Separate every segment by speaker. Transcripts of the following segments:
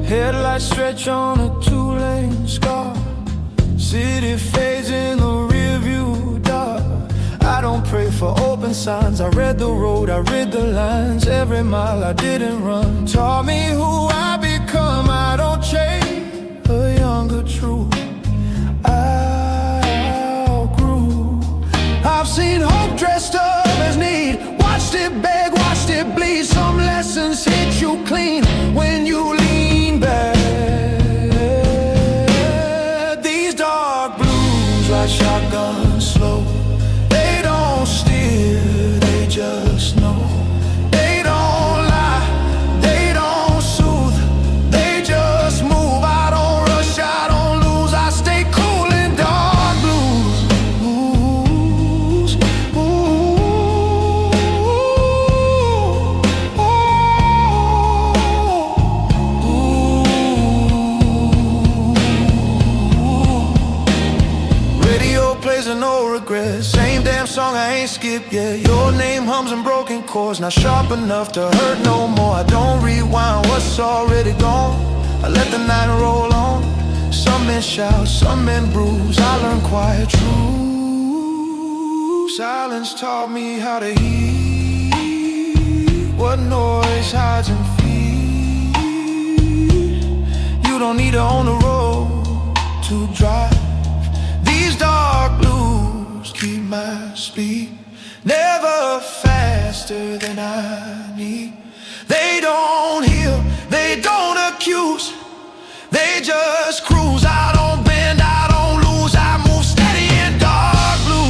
Speaker 1: Headlights stretch on a two-lane scar. City fades in the rearview dark. I don't pray for open signs. I read the road, I read the lines. Every mile I didn't run taught me who I become. I don't chase a younger truth. I outgrew. I've seen hope dressed up as need. Watched it beg, watched it bleed. Some lessons hit you clean when you lean back. These dark blues like shotguns slow. They don't steer, they just know. They don't lie, they don't soothe. They just move. I don't rush, I don't lose. I stay cool in dark blues. Radio plays and no regrets. Same damn song I ain't skipped yet. Your name hums in broken chords, not sharp enough to hurt no more. I don't rewind what's already gone. I let the night roll on. Some men shout, some men bruise. I learned quiet truth. Silence taught me how to hear what noise hides in fear. You don't need to own the road to drive. These dark blues keep my speed never faster than I need. They don't heal, they don't accuse. They just cruise. I don't bend, I don't lose. I move steady in dark blues.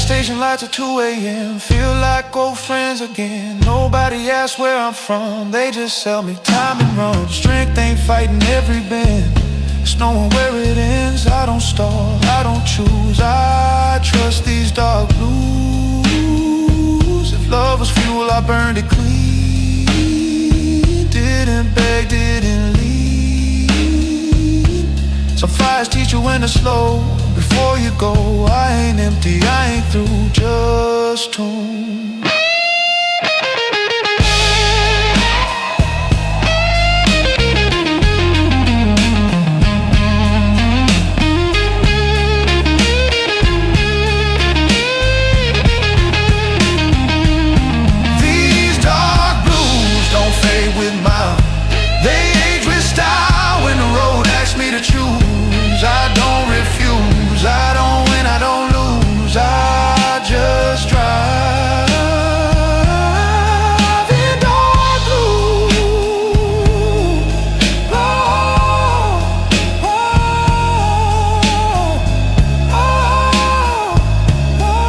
Speaker 1: Station lights at 2 a.m. Feel like old friends again. Nobody asks where I'm from. They just sell me time and run. Strength ain't fighting every bend. It's knowing where it ends. I don't stall, I don't choose. I trust these dark blues. If love was fuel, I burned it clean. Didn't beg, didn't leave. Some fires teach you when to slow. Before you go, I ain't empty, I ain't through, just tuned. These dark blues don't fade with mine. They age with style when the road asks me to choose. I don't refuse, I don't win, I don't lose. I just drive in dark blue. Oh, oh, oh, oh.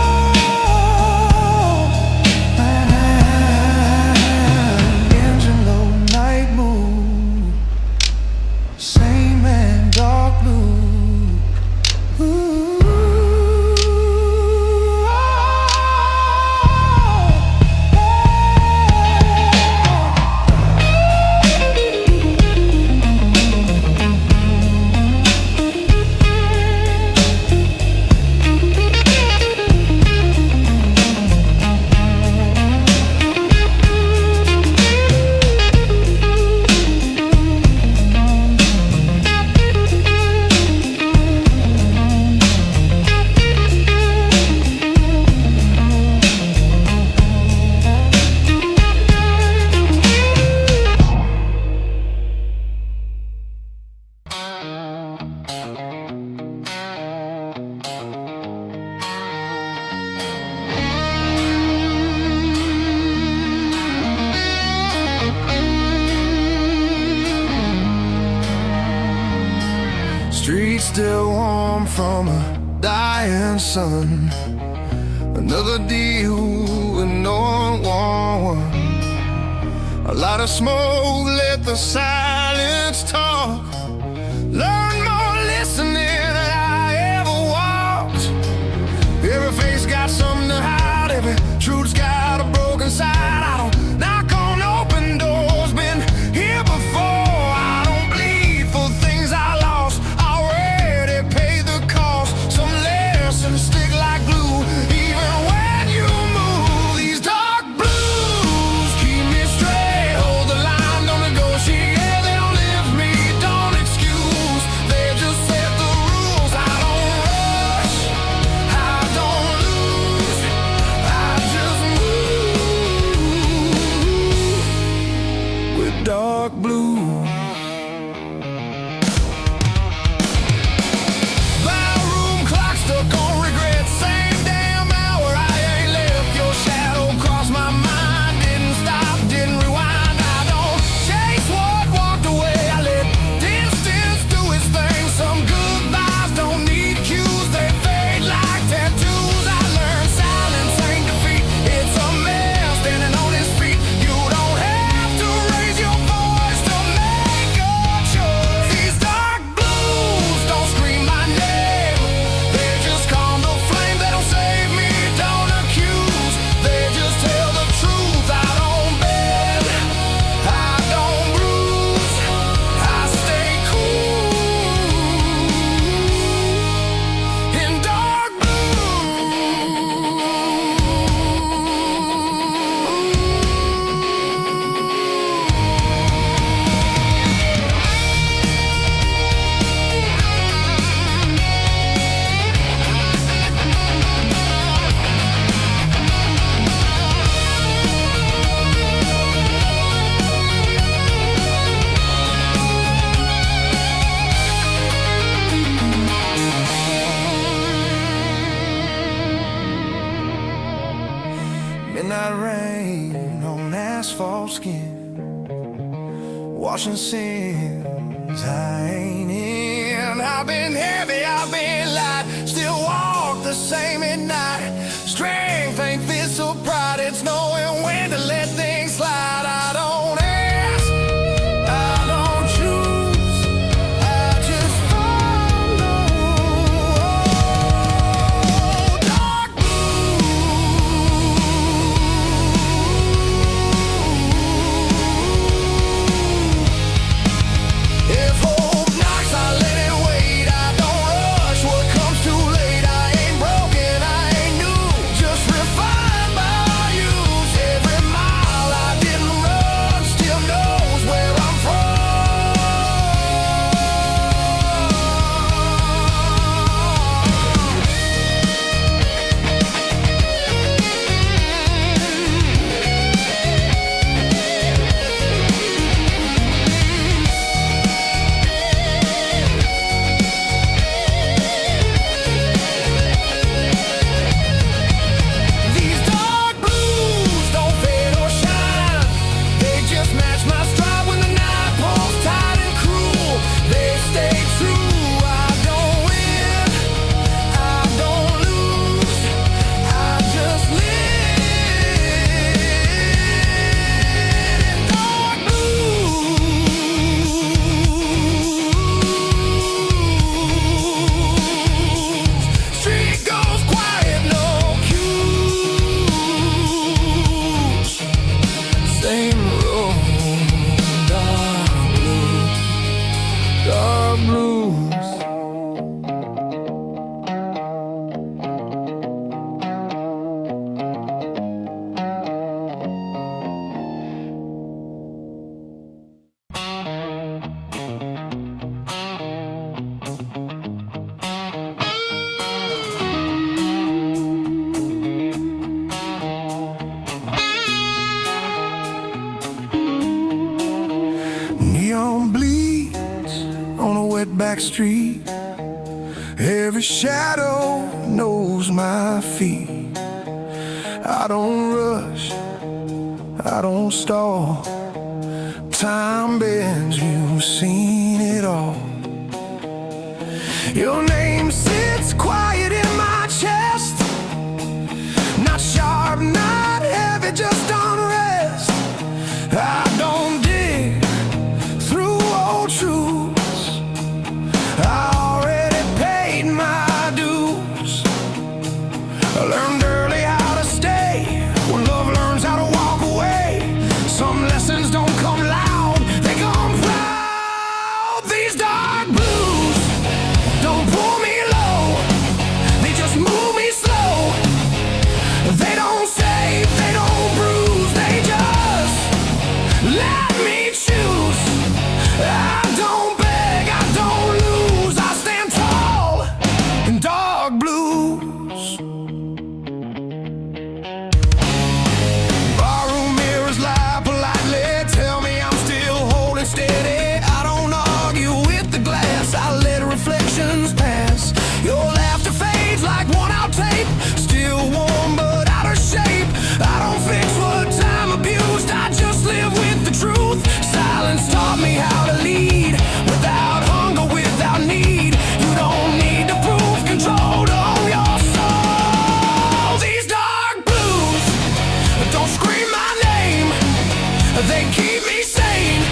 Speaker 1: Engine low, night mood. Same man, dark blue. Streets still warm from a dying sun. Another deal with no one won. A lot of smoke, let the silence talk. washing sins I ain't in. I've been heavy, I've been light, still walk the same at night. Strength ain't this or pride, it's knowing when to let things slide. I don't ask, I don't choose, I just follow. Dark blue. If hope knocks, I let it wait. I don't rush what comes too late. I ain't broken, I ain't new, just refined by use. Every mile I didn't run still knows where I'm from. These dark blues don't fade or shine, they just match my stride when the night pulls tight and cruel. They stay true. I don't win, I don't lose, I just live in dark blues. Street goes quiet, no cues. Same road, dark blues, dark blues. Neon bleeds on a wet back street. Every shadow knows my feet. I don't rush, I don't stall. Time bends, you've seen it all. Your name sits quiet in my chest, not sharp, not heavy, just unrest. I don't dig through old truths, I already paid my dues. I learned early how to stay when love learns how to walk away. Some lessons don't come loud, they come proud. These dark blues don't pull me low, they just move me slow. They don't save, they don't bruise, they just let me choose. I don't beg, I don't lose, I stand tall in dark blues. Barroom mirrors lie politely, tell me I'm still holding steady. I don't argue with the glass, I let reflections pass. Your laughter fades like worn out tape, still warm but out of shape. I don't fix what time abused, I just live with the truth. Silence taught me how to lead, without hunger, without need. You don't need to prove control to own your soul. These dark blues don't scream my name, they keep me sane.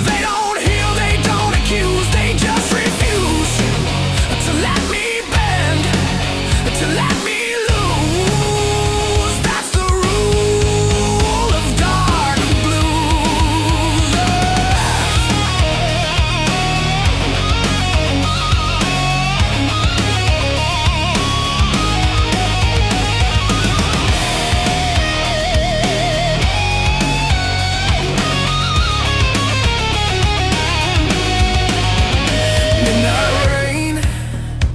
Speaker 1: They don't heal, they don't accuse, they just refuse to let me bend, to let me lose. That's the rule of dark blues. Midnight rain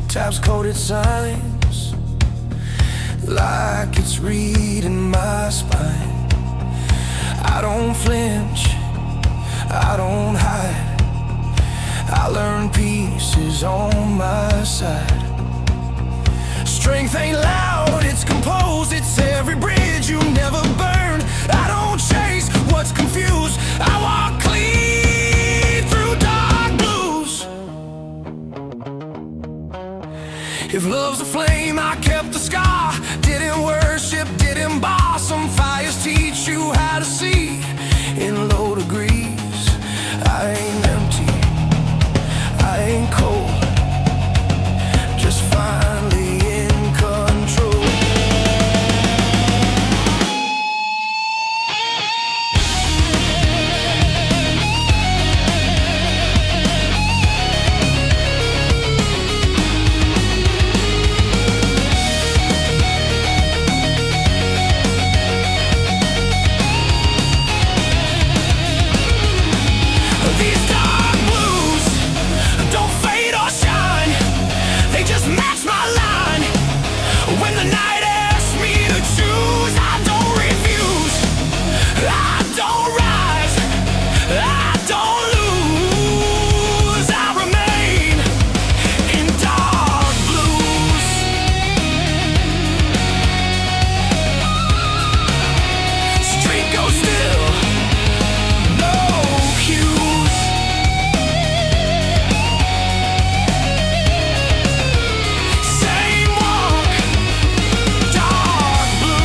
Speaker 1: taps coated signs like it's reading my spine. I don't flinch, I don't hide, I learn peace is on my side. Strength ain't loud, it's composed, it's every bridge you never burn. I don't chase what's confused, I walk clean. If love's a flame, I kept the scar. Didn't worship, didn't bar. Some fires teach you how to see. In low degrees, I ain't empty, I ain't cold, just finally in control. These dark blues don't fade or shine, they just match my line. When the night asks me to choose, I don't refuse, I don't rise, I don't lose. I remain in dark blues. Street goes still, no cues. Same walk, dark blue.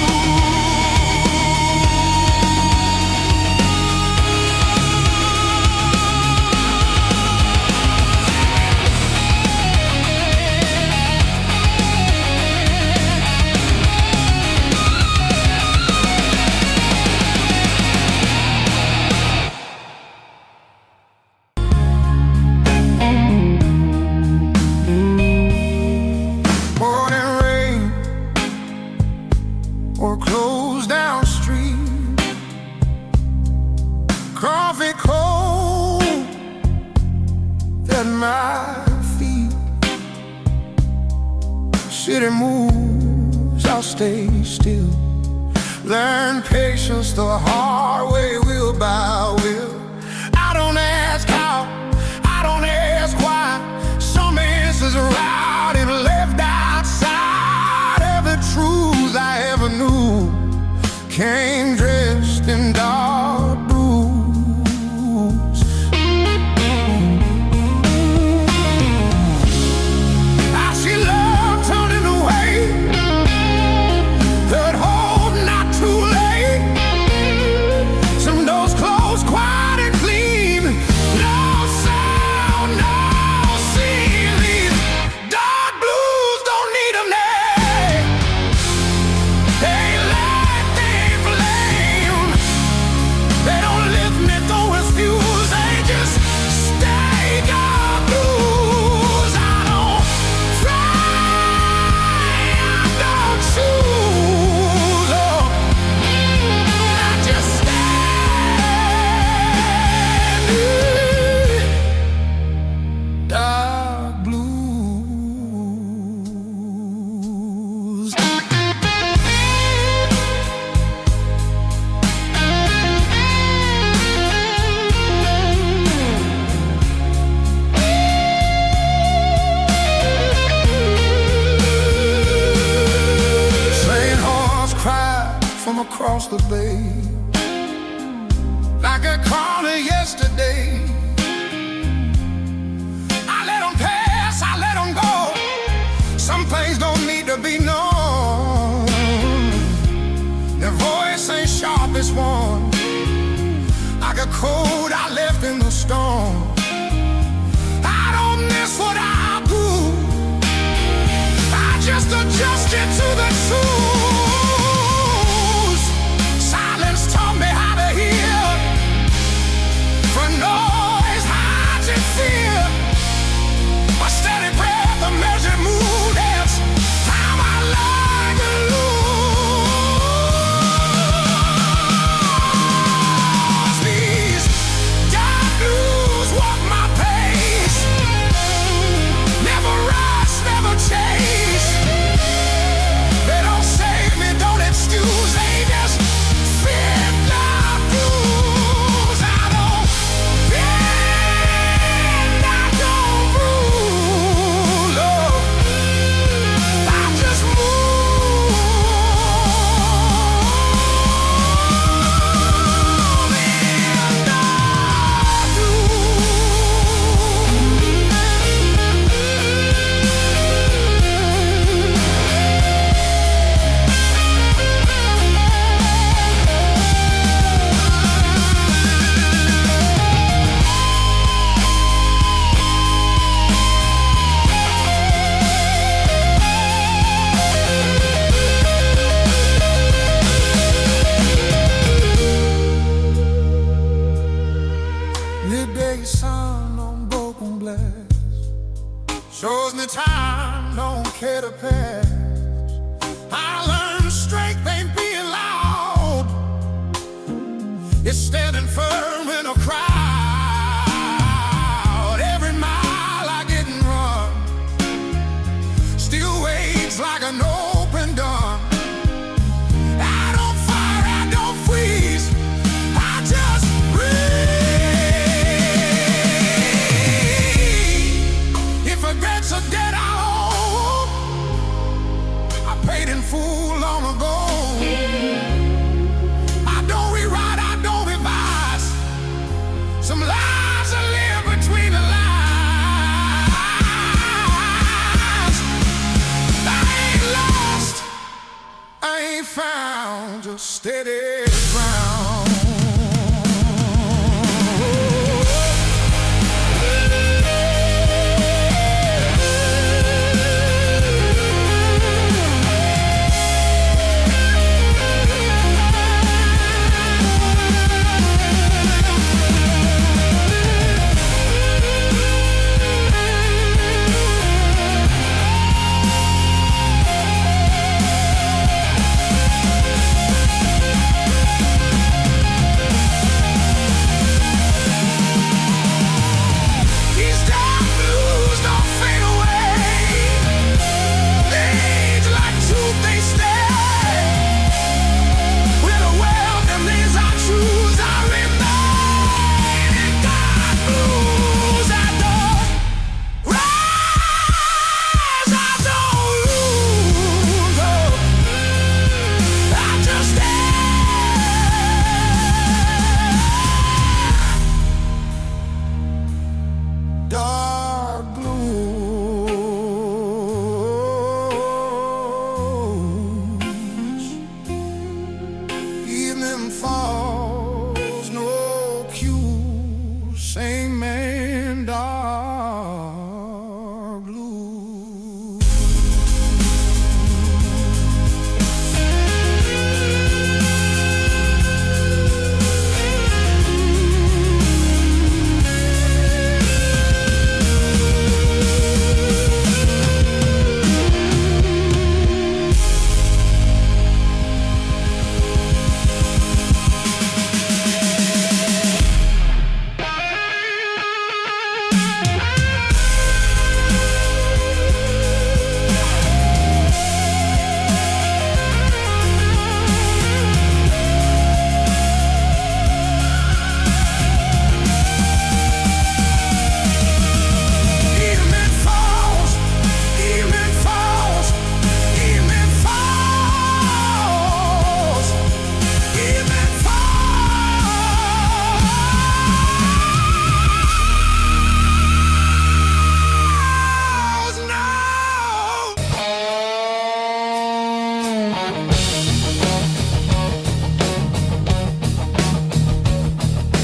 Speaker 1: Morning rain or closed down street, coffee cold at my feet. City moves, I'll stay still. Learn patience the hard way, wheel by wheel. I don't ask how, I don't ask why. Some answers are out and left outside. Every truth I ever knew came dressed in dark blues. I see love turning away, that hope not too late. Some doors closed quiet and clean, no sound, no ceiling. Dark blues don't need a name, they light, they flame. They don't lift me, don't refuse, they just stay. Dark blues, I don't try, I don't choose, oh, I just stand. Dark blues. Train horse cried from across the bay, like a caller yesterday. I let them pass, I let them go. Some things don't need to be known. Their voice ain't sharp as one. Like a cold I left in the storm. I don't miss what I do, I just adjust it to the truth. Silence taught me how to hear, for noise hides in fear. A steady breath, a measured mood, that's how I like to lose. These dark blues walk my pace, never rush, never chase. They don't Shows me time don't care to pass. I learned strength ain't being loud. It's standing firm in a crowd. Every mile I get and run still waits like an open door. I don't fire, I don't freeze, I just breathe. If regrets are dead, I paid in full long ago. I don't rewrite, I don't revise. Some lies I live between the lines. I ain't lost, I ain't found, just steady ground. Falls, no cue, same man, dark blue.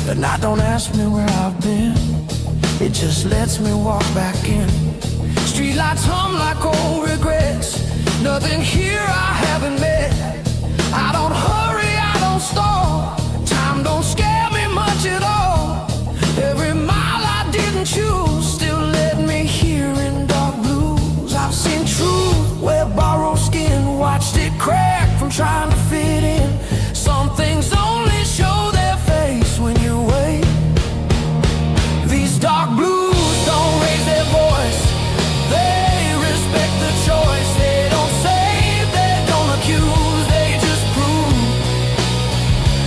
Speaker 1: The night don't ask me where I've been, it just lets me walk back in. Streetlights hum like old regrets, nothing here I haven't met. I don't hurry, I don't stall, time don't scare me much at all. Every mile I didn't choose still led me here in dark blues. I've seen truth wear borrowed skin, watched it crack from trying to fit in. Some things only show their face when you wait. These dark blues don't raise their voice, they respect the choice. They don't save, they don't accuse, they just prove.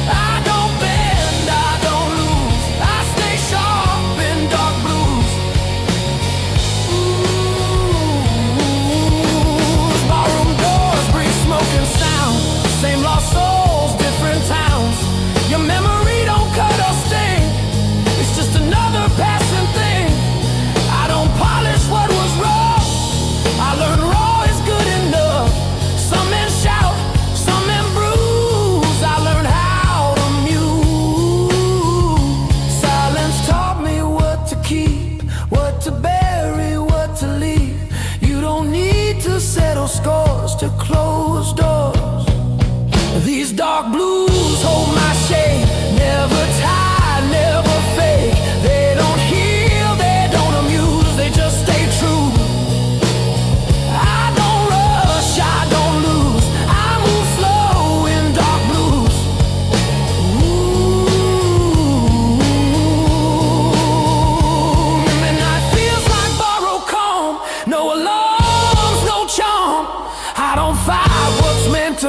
Speaker 1: I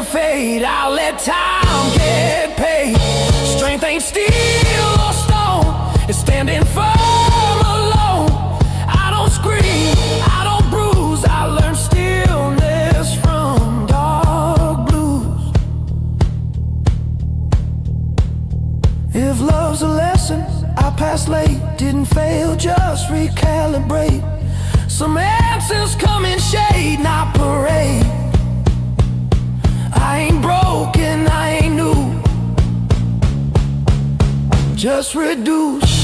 Speaker 1: fade. I'll let time get paid. Strength ain't steel or stone, it's standing firm alone. I don't scream, I don't bruise, I learn stillness from dark blues. If love's a lesson I passed late, didn't fail, just recalibrate. Some answers come in shade, not parade. I ain't broken, I ain't new, just reduce.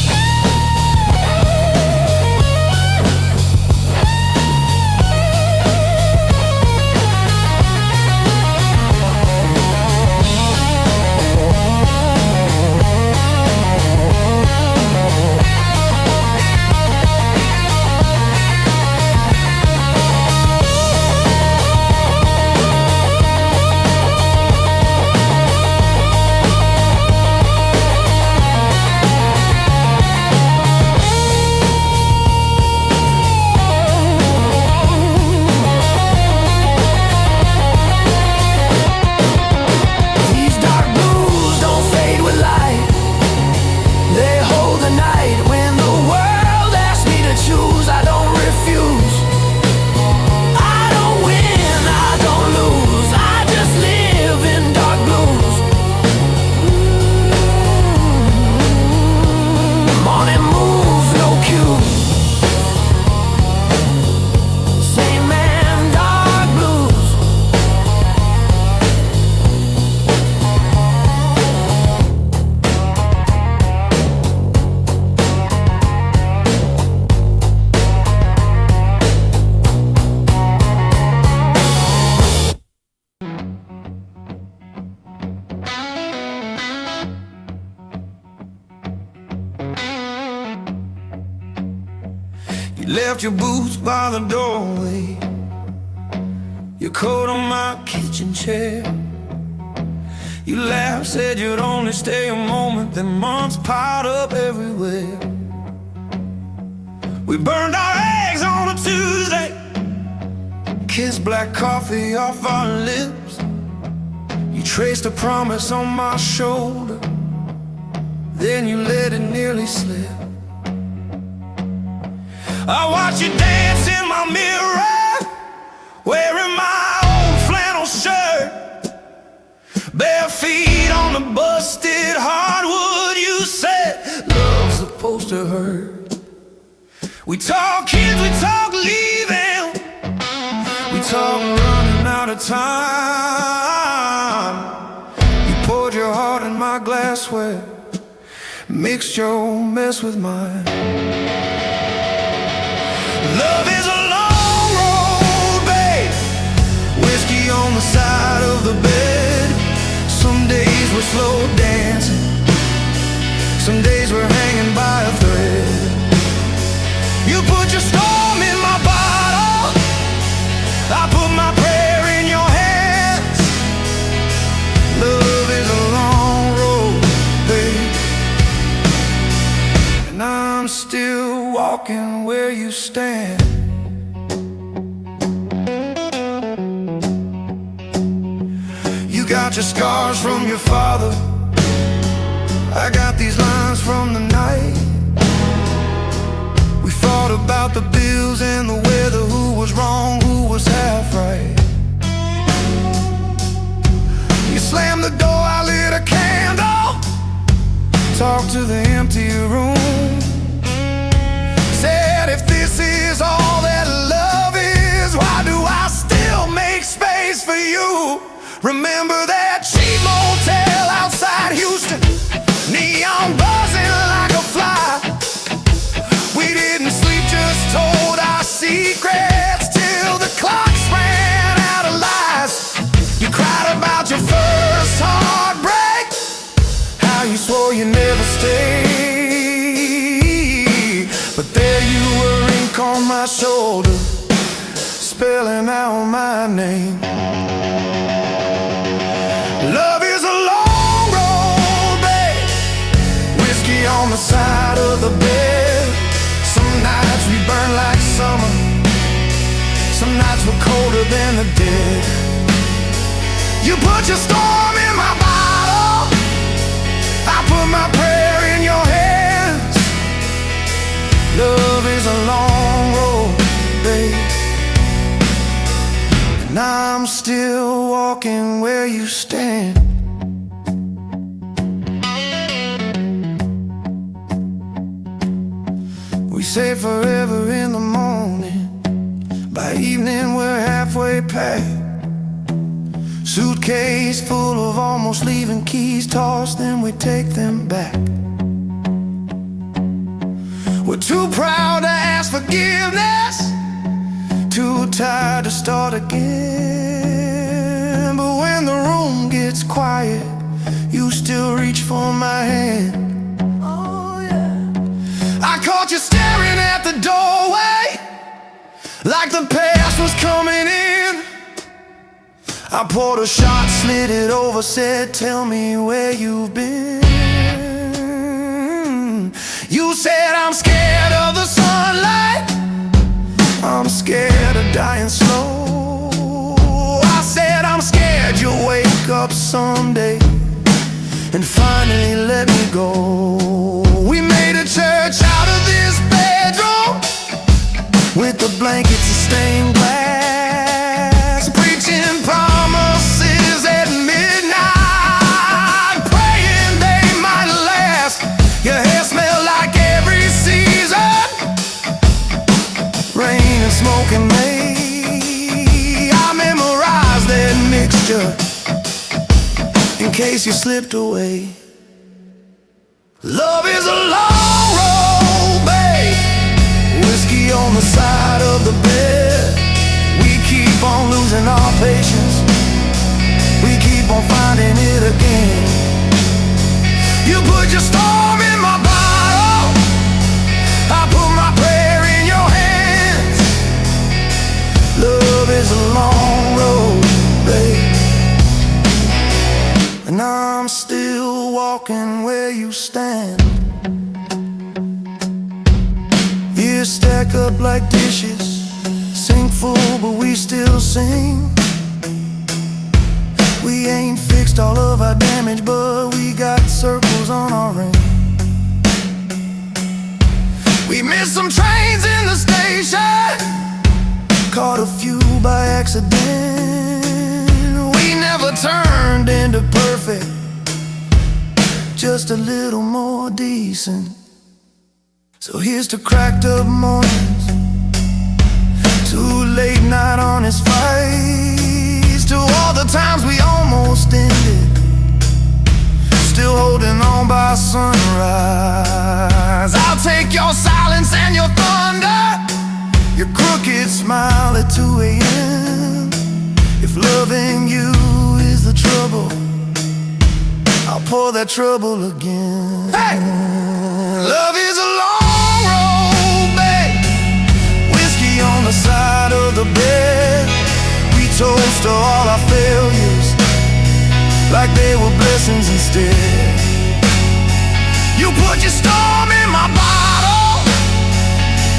Speaker 1: You left your boots by the doorway, your coat on my kitchen chair. You laughed, said you'd only stay a moment, then months piled up everywhere. We burned our eggs on a Tuesday, kissed black coffee off our lips. You traced a promise on my shoulder, then you let it nearly slip. I watch you dance in my mirror, wearing my old flannel shirt, bare feet on the busted hardwood. You said love's supposed to hurt. We talk kids, we talk leaving, we talk running out of time. You poured your heart in my glassware, mixed your mess with mine. Love is a long road, babe, whiskey on the side of the bed. Some days we're slow dancing, some days we're hanging by a thread. You put your storm in my bottle, I put my prayer in your hands. Love is a long road, babe, and I'm still walking where you stand. You got your scars from your father, I got these lines from the night. We fought about the bills and the weather, who was wrong, who was half right. You slammed the door, I lit a candle, talked to the empty room, said if this is all that love is, why do I still make space for you? Remember that cheap motel outside Houston, neon buzzing like a fly. We didn't sleep, just told our secrets till the clocks ran out of lies. You cried about your first heartbreak, how you swore you'd never stay. But there you were, ink on my shoulder, spelling out my name. Love is a long road, babe, whiskey on the side of the bed. Some nights we burn like summer, some nights we're colder than the dead. You put your storm in my bottle, I put my prayer in your hands. Love is a long road, babe, and I'm still walking where you stand. We say forever in the morning, by evening we're halfway packed. Suitcase full of almost leaving keys tossed, then we take them back. We're too proud to ask forgiveness, too tired to start again. But when the room gets quiet, you still reach for my hand. Oh yeah. I caught you staring at the doorway, like the past was coming in. I poured a shot, slid it over, said, tell me where you've been. You said, I'm scared of the sunlight, I'm scared of dying slow. I said, I'm scared you'll wake up someday and finally let me go. We made a church out of this bedroom, with the blankets of stained glass, preaching promises at midnight, praying they might last. Your hair smelled like every season, rain and smoke and May. I memorized that mixture in case you slipped away. Love is a long road, babe, whiskey on the side of the bed. We keep on losing our patience, we keep on finding it again. You put your storm in my bottle, I put my prayer in your hands. Love is a long road, babe, and I'm still walking where you stand. Years stack up like dishes, sink full but we still sing. We ain't fixed all of our damage, but we got circles on our ring. We missed some trains in the station, caught a few by accident. We never turned into perfect, just a little more decent. So here's to cracked up mornings, to late night honest fights, to all the times we almost ended, still holding on by sunrise. I'll take your silence and your thunder, your crooked smile at 2 a.m. If loving you is the trouble, I'll pour that trouble again. Hey! Love is a long road, babe, whiskey on the side of the bed. We toast to all our failures like they were blessings instead. You put your storm in my bottle,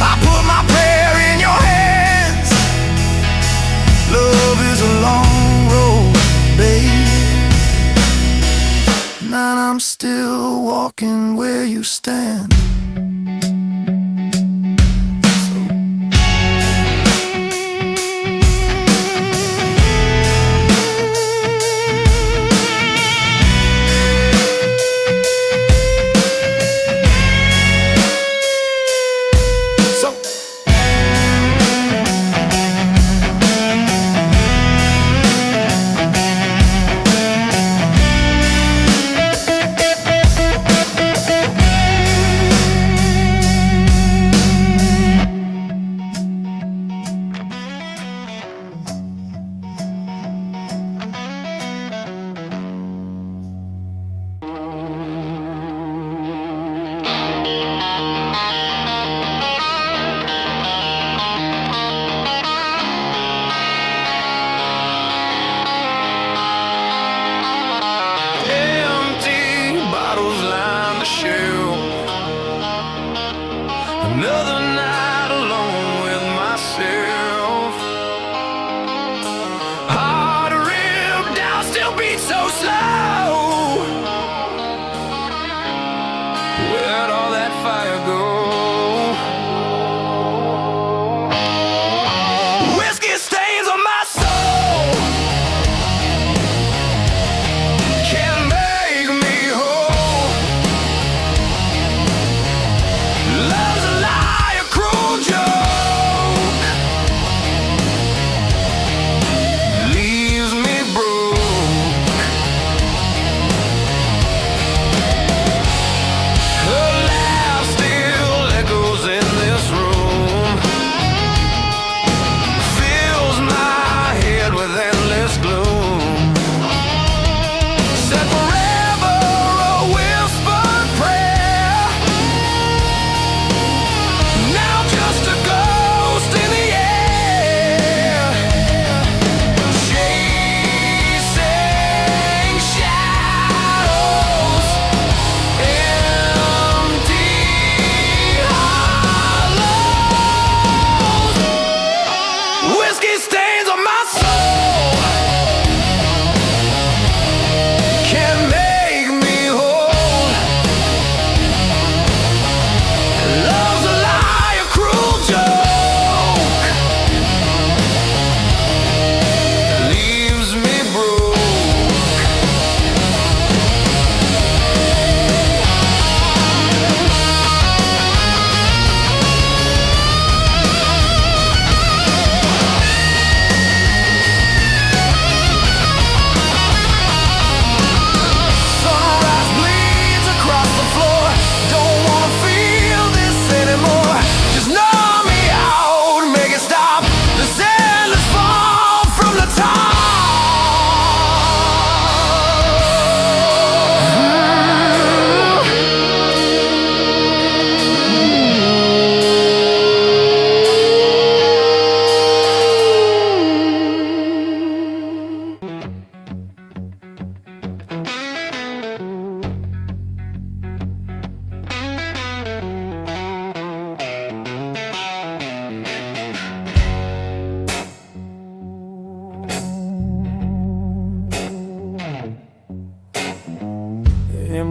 Speaker 1: I put my prayer in your hands. Love is a long road, babe, and I'm still walking where you stand.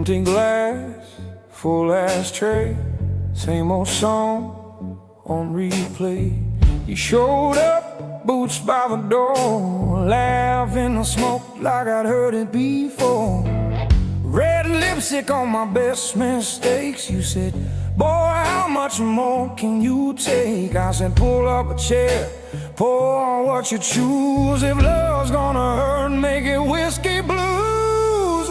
Speaker 1: Empty glass, full ashtray, same old song on replay. You showed up, boots by the door, laughing and smoke like I'd heard it before. Red lipstick on my best mistakes. You said, boy, how much more can you take? I said, pull up a chair, pour on what you choose. If love's gonna hurt, make it whiskey blues.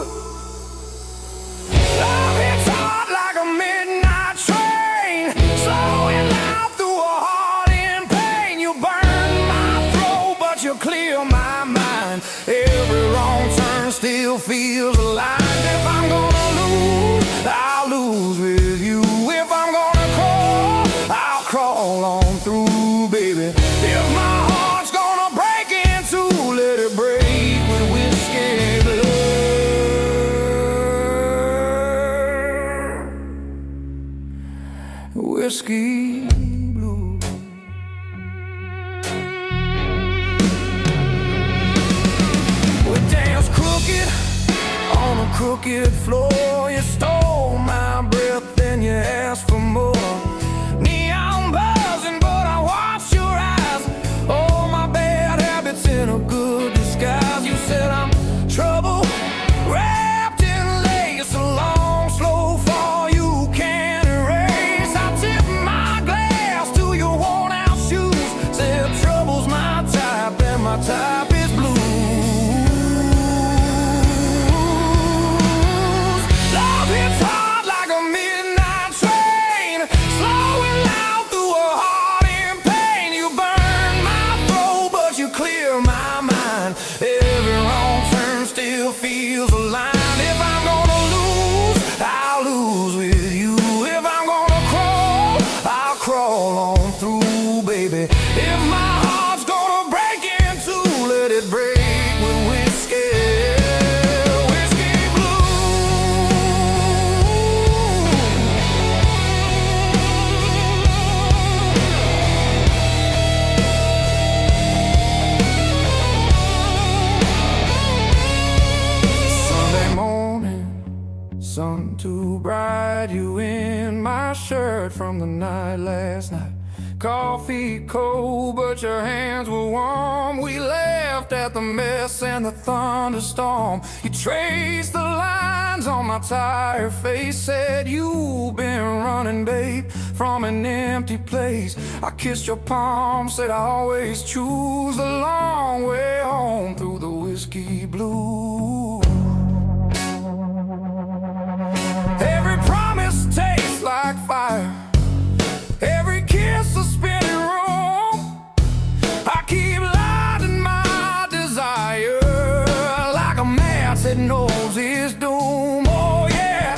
Speaker 1: Love hits hard like a midnight train, slowing loud through a heart in pain. You burn my throat, but you clear my mind. Every wrong turn still feels alive. If I'm gonna lose, I'll lose with you. If I'm gonna crawl, I'll crawl on through, baby. If my heart's gonna break in two, let it break with whiskey blood. Whiskey blue. We dance crooked on a crooked floor. You stole my breath, then you asked for more. Neon buzzing, but I watched your eyes. All my bad habits in a good disguise. You said I'm trouble wrapped in lace, a long slow fall you can't erase. I tip my glass to your worn out shoes. Said trouble's my type and my type is blue. Every wrong turn still feels aligned. If I'm gonna lose, I'll lose with you. If I'm gonna crawl, I'll crawl on through, baby. If my heart's gonna break in two, let it break with whiskey, whiskey blue. Sun too bright, you in my shirt from the night last night. Coffee cold, but your hands were warm. We laughed at the mess and the thunderstorm. You traced the lines on my tired face. Said you've been running, babe, from an empty place. I kissed your palm, said I always choose the long way home through the whiskey blue. Every promise tastes like fire, every kiss a spinning room. I keep lighting my desire like a man that knows his doom. Oh yeah,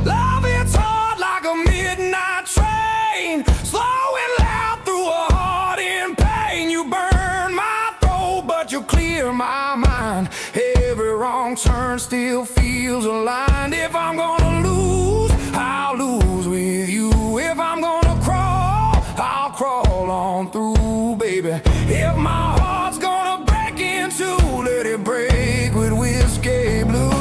Speaker 1: love hits hard like a midnight train, slowing loud through a heart in pain. You burn my throat, but you clear my mind. Every wrong turn still feels aligned. If I'm gonna lose, I'll lose with you. If I'm gonna crawl, I'll crawl on through, baby. If my heart's gonna break in two, let it break with whiskey blue.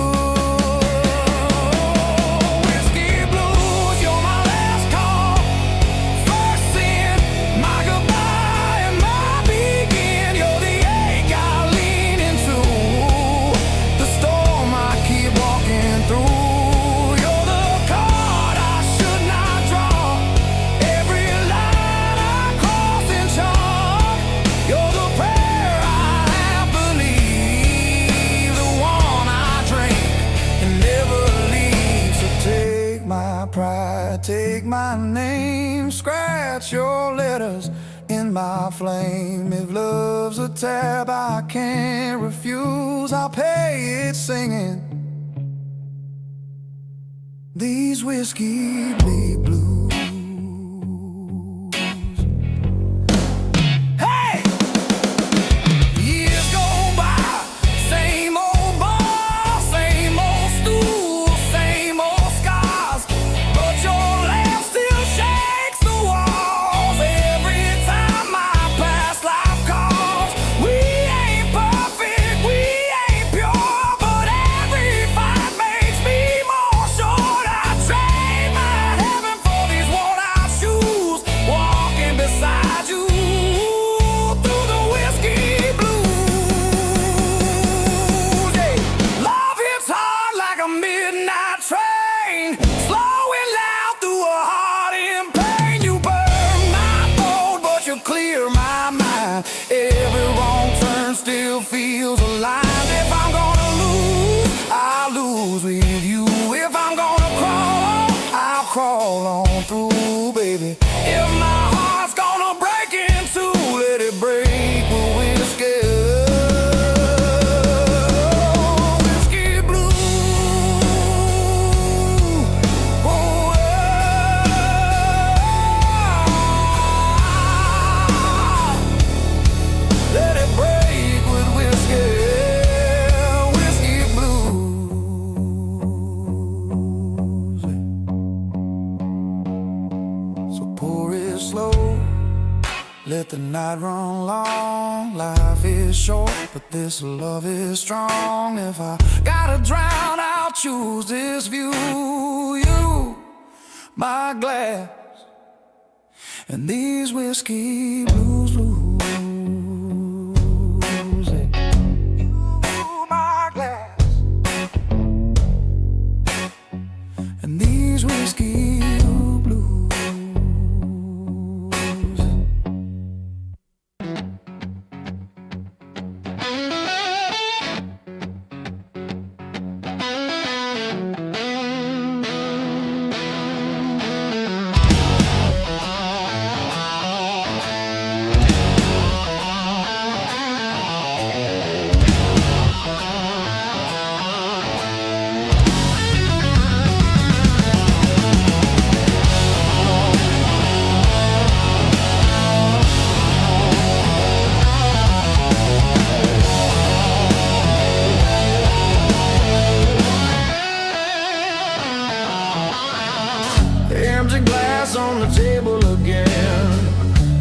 Speaker 1: Pride, take my name, scratch your letters in my flame. If love's a tab I can't refuse, I'll pay it singing these whiskey blues. but you clear my mind. Every wrong turn still feels aligned. If I'm gonna lose, I'll lose with you. If I'm gonna crawl, I'll crawl on through, baby. If my heart's gonna break in two, let it break with whiskey. Whiskey blue. Oh, let it break with whiskey. Whiskey blues. So pour it slow, let the night run long. Life is short, but this love is strong. If I gotta drown, I'll choose this view. You, my glass, and these whiskey blues, blues. You, my glass, and these whiskey blues. Empty glass on the table again.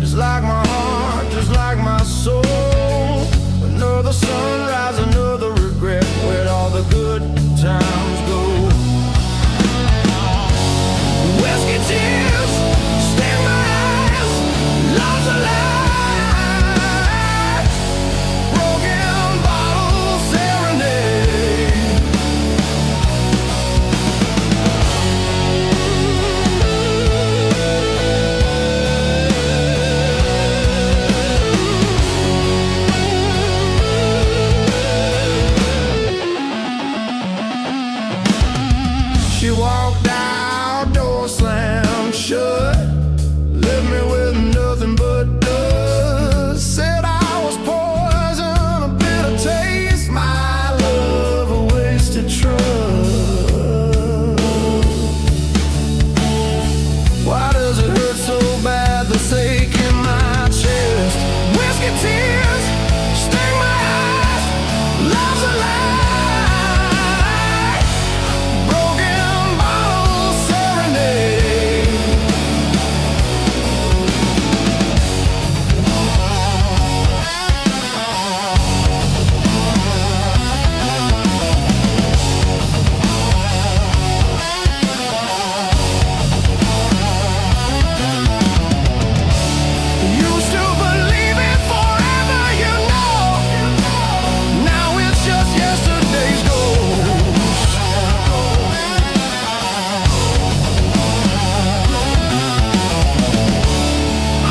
Speaker 1: Just like my heart, just like my soul. Another sunrise, another regret. Where'd all the good times go? Whiskey tears sting my eyes. Love's a lie. Broken bottle serenade. She walked out, door slammed shut. Left me with nothing but dust. Said I was poison, a bitter taste. My love, a wasted trust. Why does it hurt so bad, the ache in my chest? Whiskey tears sting my eyes. Love's a lie. Broken bottle serenade. Used to believe it forever, you know. Now it's just yesterday's ghost.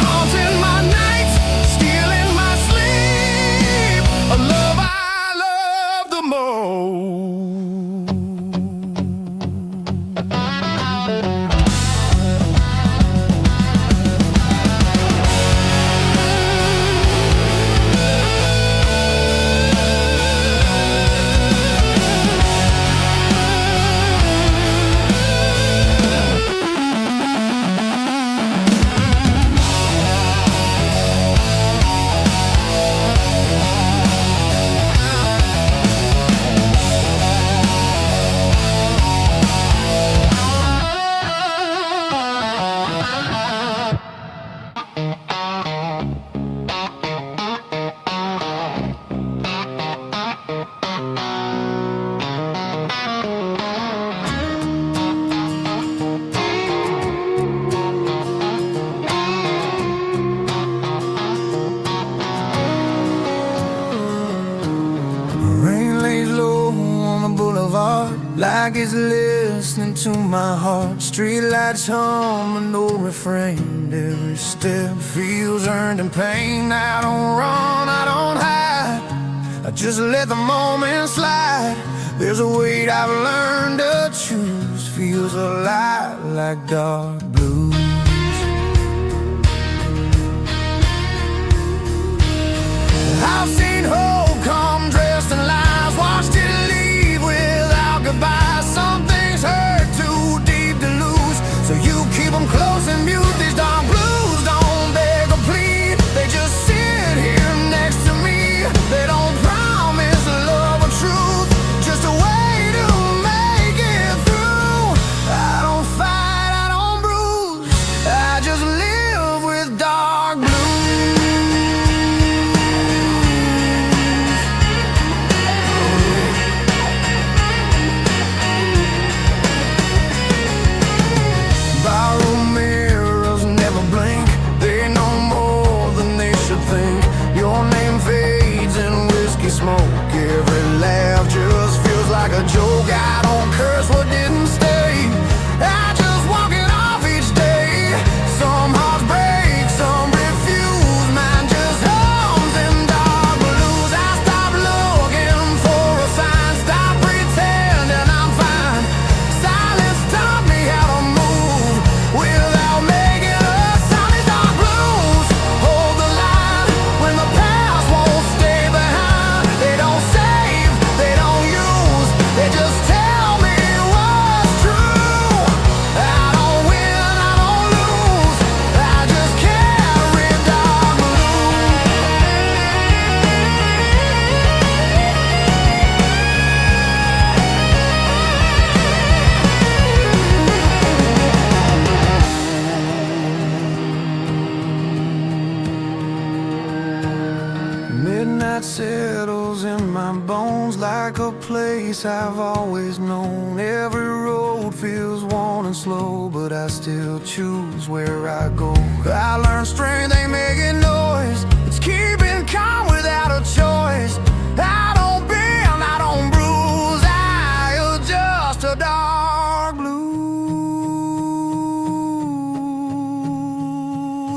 Speaker 1: Haunting my nights, stealing my sleep. A love I love the most. Rain lays low on the boulevard, like it's listening to my heart. Streetlights hum, but no refrain. every step feels earned in pain. I don't run, I don't hide, I just let the moment slide. There's a weight I've learned to choose, feels a lot like dark blues. I've seen hope come dressed in lies, watched it leave without goodbye. Some things hurt too deep to lose, so you keep them close and mute. These dark blues don't beg or plead, they just sit here next to me. They don't promise love or truth, just a way to make it through. I don't fight, I don't bruise, I just live with dark blues. Barroom mirrors never blink, they know more than they should think. Your name fades in whiskey smoke, every laugh just feels like a joke. I don't curse what didn't stay, I just walk it off each day. Some hearts break, some refuse, mine just hums in dark blues. I stop looking for a sign, stop pretending I'm fine. Silence taught me how to move without making a sound. These dark blues hold the line when the past won't stay behind. They don't save, they don't use, they just tell me what's true. I don't win, I don't lose, I just carry dark blues. Midnight settles in my bones like a place I've always known. Every road feels worn and slow, but I still choose where I go. I learned strength ain't making noise, it's keeping calm without a choice. I don't bend, I don't bruise, I adjust to dark blues.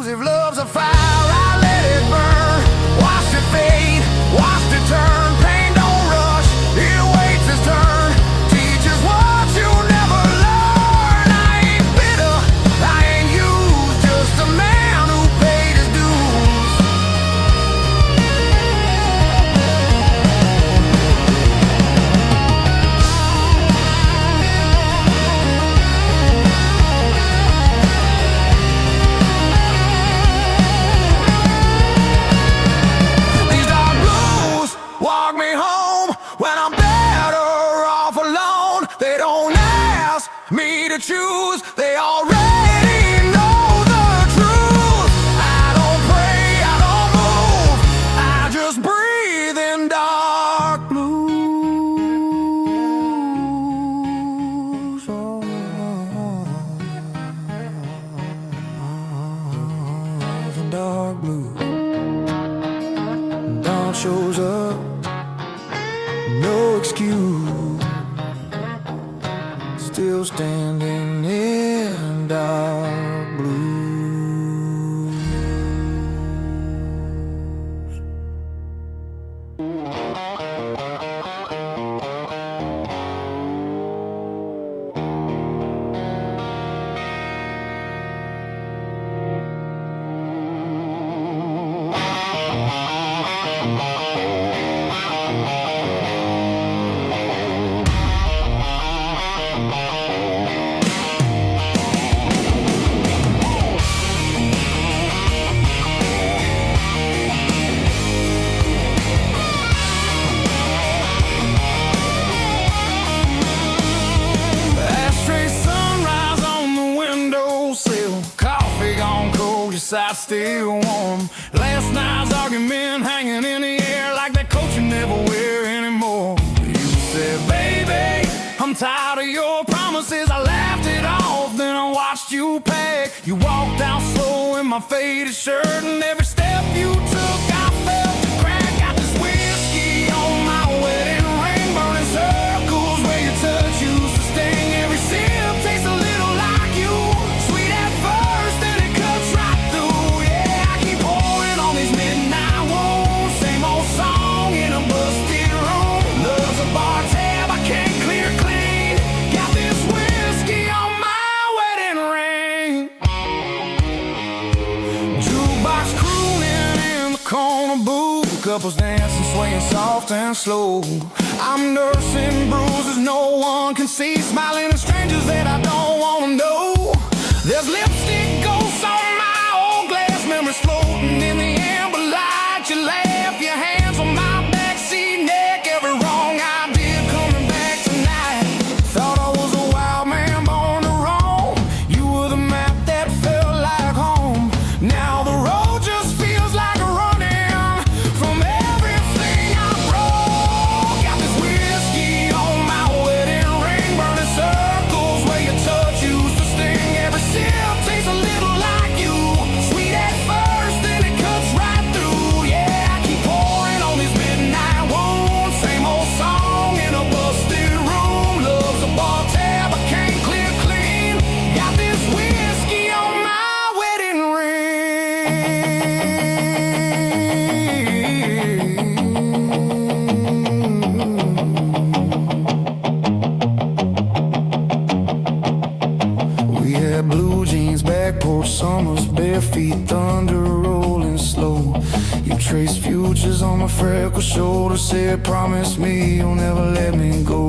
Speaker 1: If love's a fire, I let it burn, watch it fade, watch it turn. Pain don't rush, it waits its turn, teaches what you never learn. I ain't bitter, I ain't used, just a man who paid his dues. These dark blues walk me home when I'm better off alone. They don't ask me to choose, they already know the truth. I don't pray, I don't move, I just breathe in dark blues. Oh, the dark blues. Dawn shows up, no excuse, still standing in dark blues. Ashtray sunrise on the windowsill, coffee gone cold, your side still warm. Last night's argument hanging in the air like that coat you never wear anymore. You said, baby, I'm tired of your promises. I laughed it off, then I watched you pack. You walked out slow in my faded shirt, and every step you took I felt the crack. Got this whiskey on my wedding ring, burning circles where your touch used to sting. Every sip tastes a little like you, sweet at first, then it cuts right couples dancing, swaying soft and slow. I'm nursing bruises no one can see, smiling at strangers that I don't wanna know. There's lipstick ghosts on my old glass, memories floating in the amber light. You laugh, your hands on my backseat neck, every wrong I did coming back tonight. Thought I was a wild man born to roam. You were the map that felt like home. Now the road just feels like a running from everything I broke. Got this whiskey on my wedding ring, burning circles where your touch used to sting. Every sip tastes a little like you, sweet at first, then it cuts right through. Yeah, I keep pouring on these midnight wounds, same old song in a busted room. Love's a bar tab I can't clear clean. Got this whiskey on my wedding ring. We had blue jeans, back porch summers, bare feet, thunder rolling slow. You traced futures on my freckled shoulder, said promise me you'll never let me go.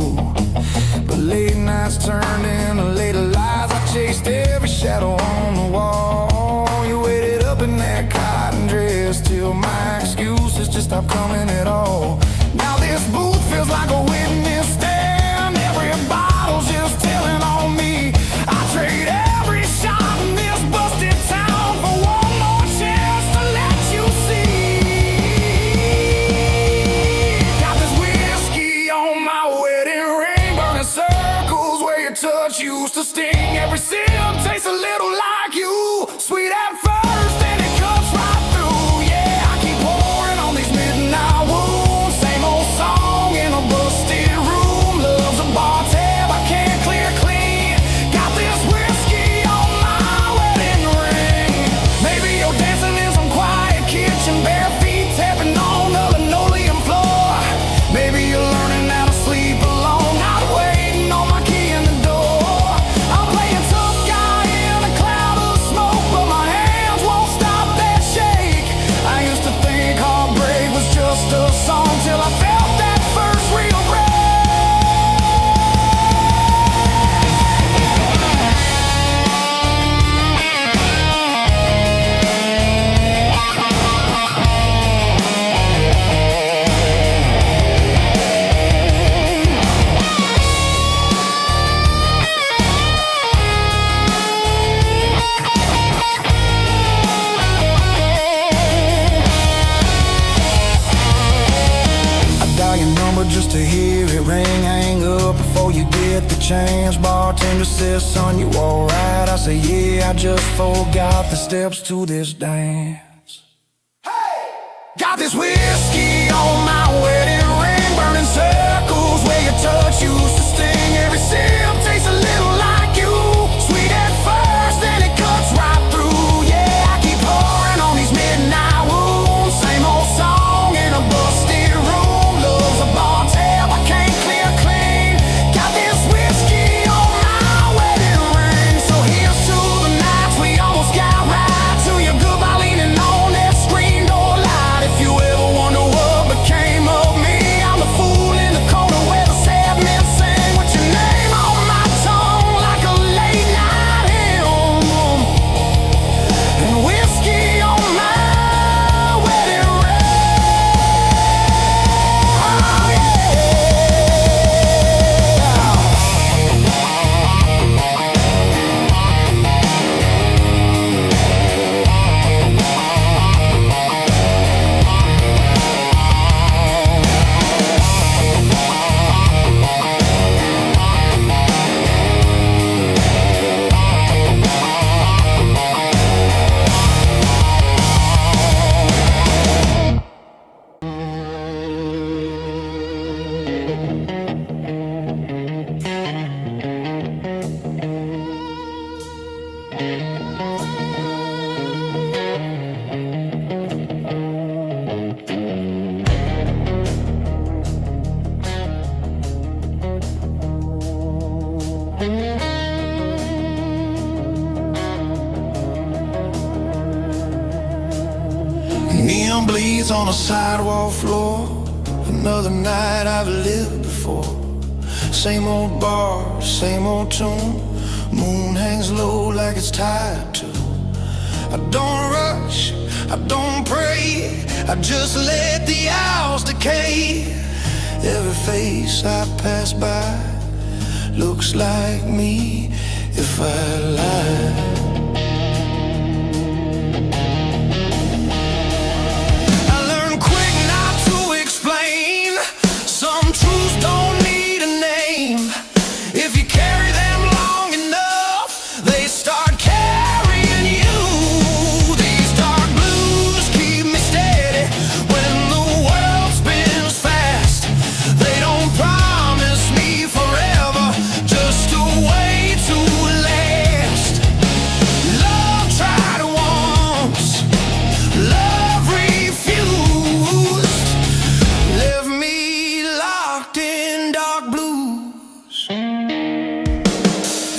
Speaker 1: But late nights turned into later lies. I chased every shadow on the wall. You waited up in that cotton dress till my excuses just stopped coming at all. Now this booth feels like a witness stand. Every bottle's just telling on me. I trade every shot in this busted town for one more chance to let you see. Got this whiskey on my wedding ring, burning circles where your touch used to sting. Every sip tastes a little like you, sweet at first, then it cuts right through. Yeah, I keep pouring on these midnight wounds, same old song in a busted room. Love's a bar tab I can't clear clean. Got this whiskey on my wedding ring. Maybe you're dancing in some quiet kitchen, bare feet tapping on the linoleum floor. Maybe you're learning how to sleep alone, not waiting on my key in the door. I'm playing tough guy in a cloud of smoke, but my hands won't stop that shake. I used to think heartbreak was just a song till I felt that first real break. Dial your number just to hear it ring. Hang up before you get the chance. Bartender says, son, you alright? I say, yeah, I just forgot the steps to this dance. Hey! Got this whiskey on my wedding ring, burning circles where your touch used to sting. Every sip tastes a little like you, sweet at first, then it cuts right through. Yeah, I keep pouring on these midnight wounds, same old song in a busted room. Love's a bar tab I can't clear clean. Got this whiskey on my wedding ring. So here's to the nights we almost got right, to your goodbye leaning on that screen door light. If you ever wonder what bleeds on the sidewalk floor. Another night I've lived before. Same old bar, same old tune. Moon hangs low like it's tied to. I don't rush, I don't pray, I just let the hours decay. Every face I pass by looks like me if I lie.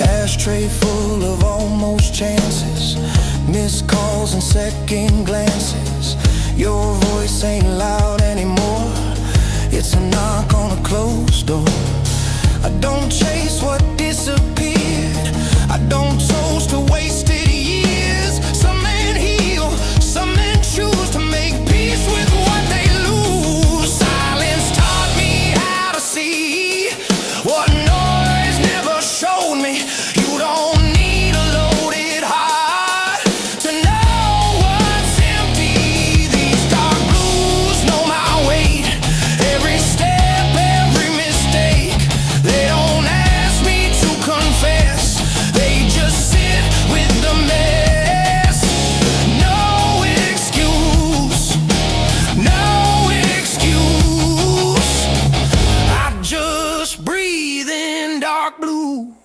Speaker 1: Ashtray full of almost chances, missed calls and second glances. Your voice ain't loud anymore. It's a knock on a closed door. I don't chase what disappeared. I don't toast to wasted years. Some men heal, some men choose to make peace with what they lose. Silence taught me how to see what noise never showed me. You don't need a loaded heart to know what's empty. These dark blues know my weight. Every step, every mistake. They don't ask me to confess. They just sit with the mess. No excuse, no excuse. I just breathe in dark blue.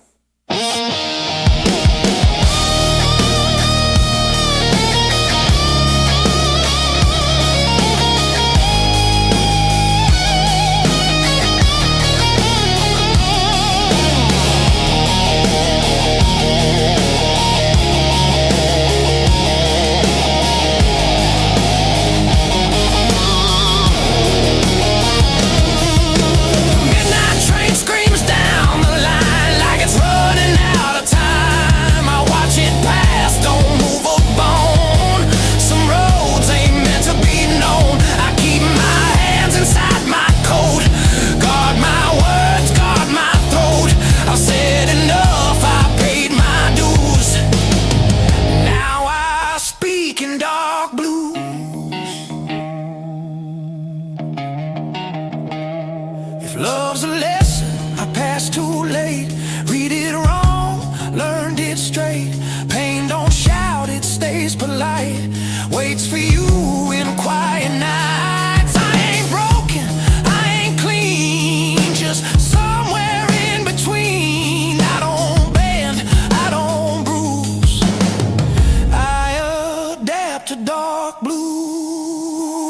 Speaker 1: Midnight train screams down the line like it's running out of time. I watch it pass, don't move a bone. Some roads ain't meant to be known. I keep my hands inside my coat. Guard my words, guard my throat. I've said enough, I paid my dues. Now I speak in dark blues. If love's a lesson I passed too late, read it wrong, learned it straight. Pain don't shout, it stays polite. Waits for you in quiet nights. I ain't broken, I ain't clean, just somewhere in between. I don't bend, I don't bruise. I adapt to dark blue.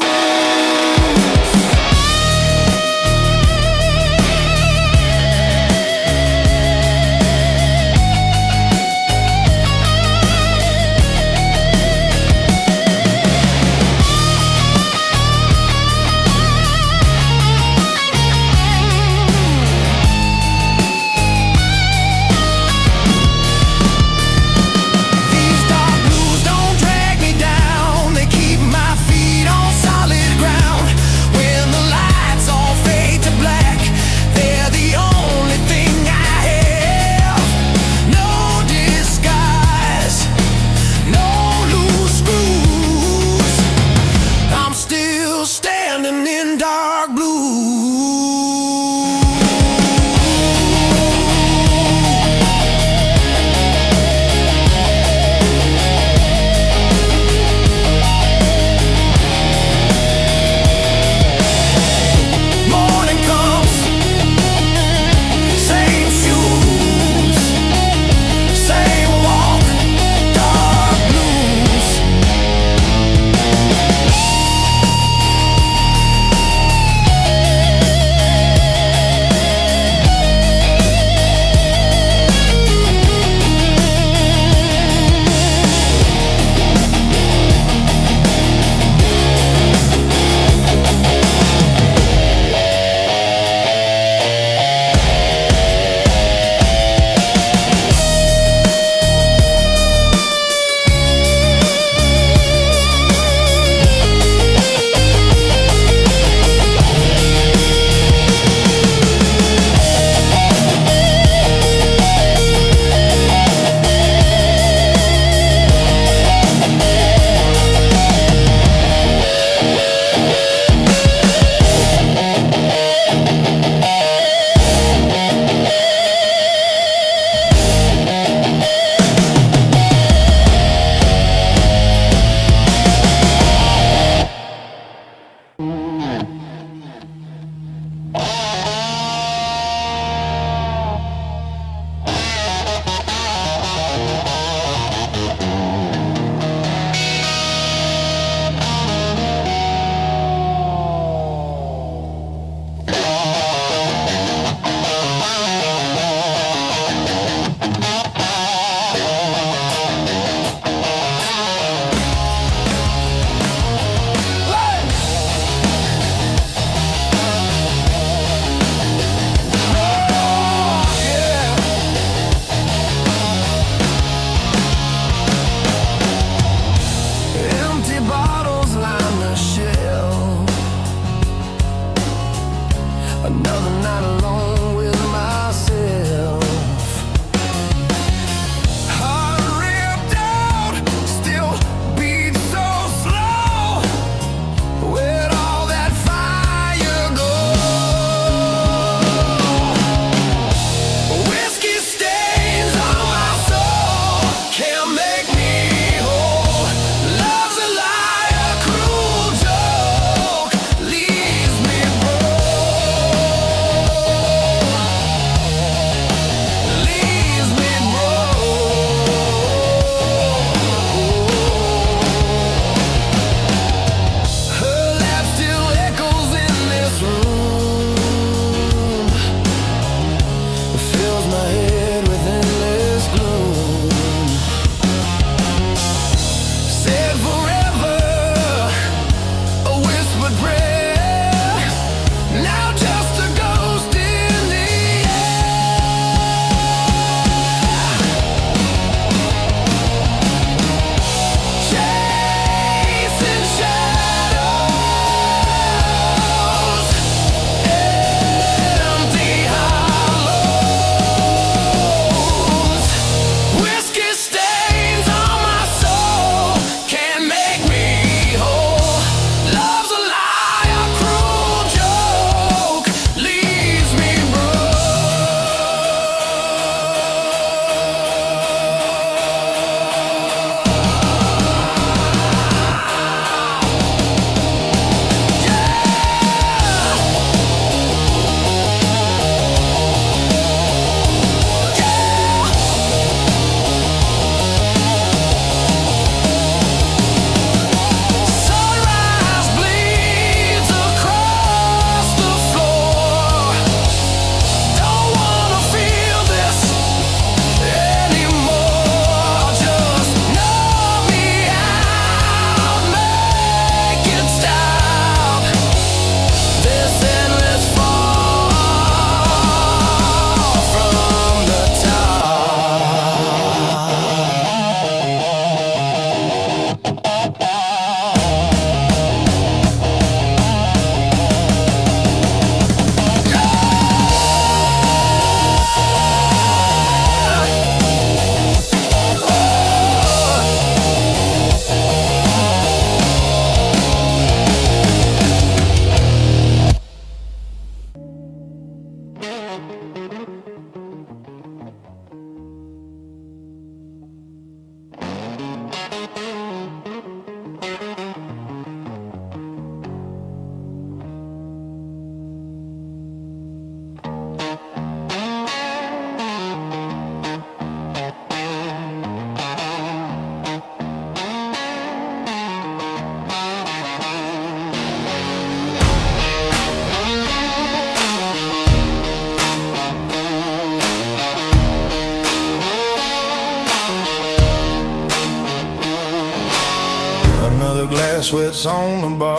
Speaker 1: sweats on the bar.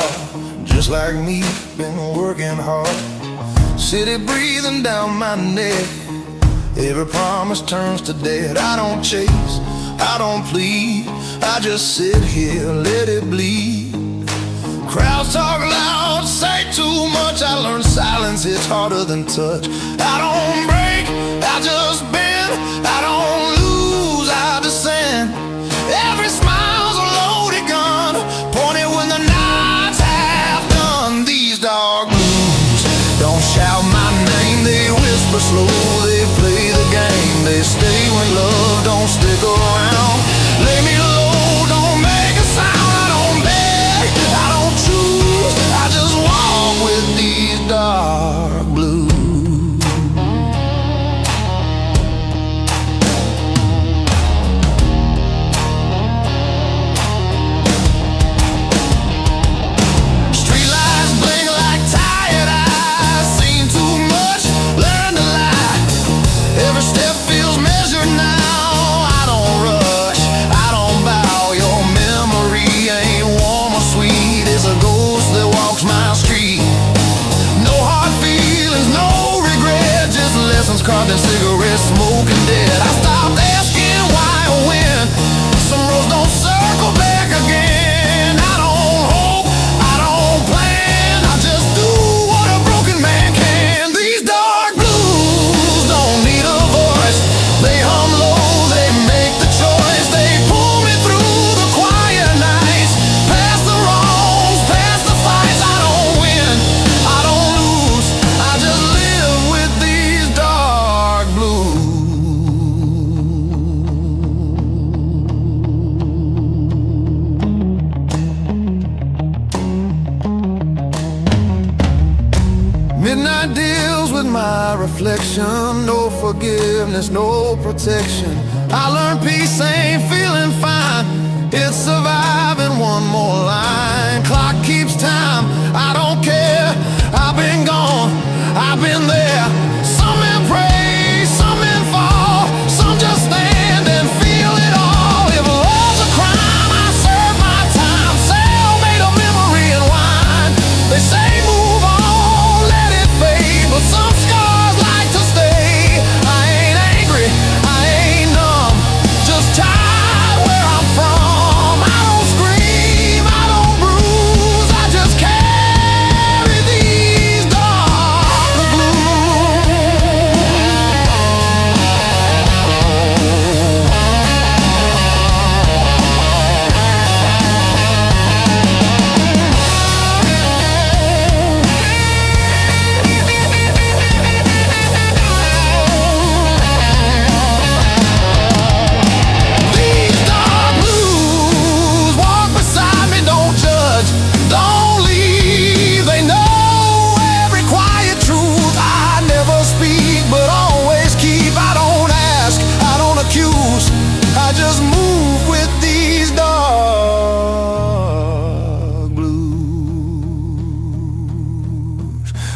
Speaker 1: Just like me, been working hard. City breathing down my neck. Every promise turns to dead. I don't chase, I don't plead, I just sit here, let it bleed. Crowds talk loud, say too much. I learned silence hits harder than touch. I don't break, I just bend. I don't lose, I descend. Every smile's a loaded gun, pointed when the night's half done. These dark blues don't shout my name, they whisper slow. They play the game, they stay when love don't stick around. Lay me low, don't make a sound. I don't beg, I don't choose, I just walk with these dark blues. Streetlights blink like tired eyes. Seen too much, learned to lie. Every step feels measured now. I don't rush, I don't bow. Your memory ain't warm or sweet. It's a ghost that walks my street. No hard feelings, no regret. Just lessons carved in cigarette smoke and dead. I stopped asking why or when. Some roads don't circle back again. I don't hope, I don't plan, I just do what a broken man can. These dark blues don't need a voice. They hum low, they make the choice. They pull me through the quiet nights, past the wrongs, past the fights. I don't win, I don't lose, I just live with these dark blues. Midnight deals with my reflection. No forgiveness, no protection. I learned peace ain't feeling fine, it's surviving one more line. Clock keeps time, I don't care. I've been gone, I've been there. Some men pray, some men fall, some just stand and feel it all. If love's a crime, I serve my time. Cellmate of memory and wine. They say move on, let it fade, but some scars like to stay. I ain't angry, I ain't numb, just tired where I'm from. I don't scream, I don't bruise, I just carry these dark blues. These dark blues walk beside me, don't judge, don't leave. They know every quiet truth. I never speak, but always keep. I don't ask, I don't accuse, I just move with these dark blues.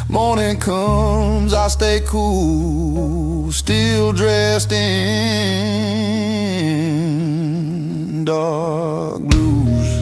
Speaker 1: Morning comes, I stay cool, still dressed in dark blues.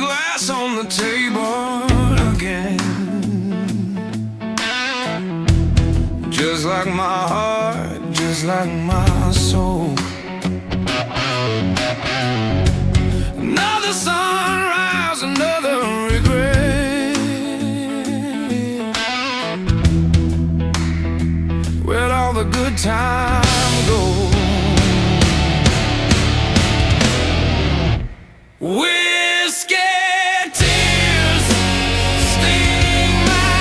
Speaker 1: glass on the table again. Just like my heart, just like my soul. Another sunrise, another regret. Where'd all the good time go? Whiskey tears sting my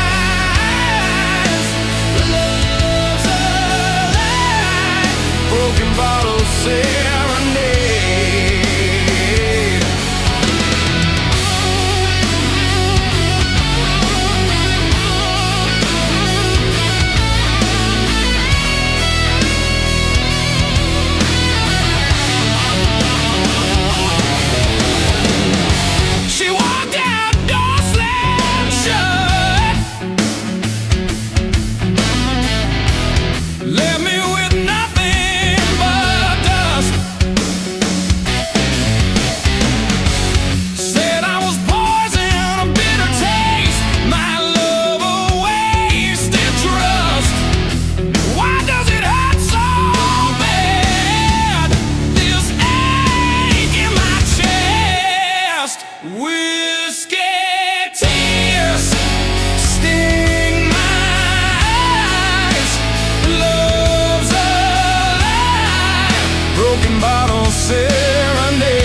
Speaker 1: eyes. Love's alive. Broken bottles serenade. She walked out, door slammed shut. Left me with nothing but dust. Said I was poison, a bitter taste. My love a wasted trust. Why does it hurt so bad? This ache in my chest. Whiskey tears sting my eyes. Love's alive. Broken bottle serenade.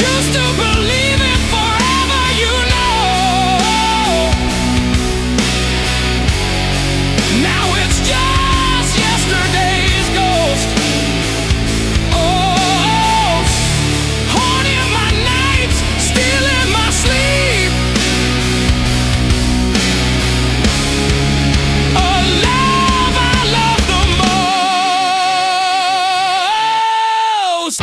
Speaker 1: Used to believe it forever, you know. Now it's just yesterday's ghost. Oh, haunting my nights, stealing my sleep. A love I love the most.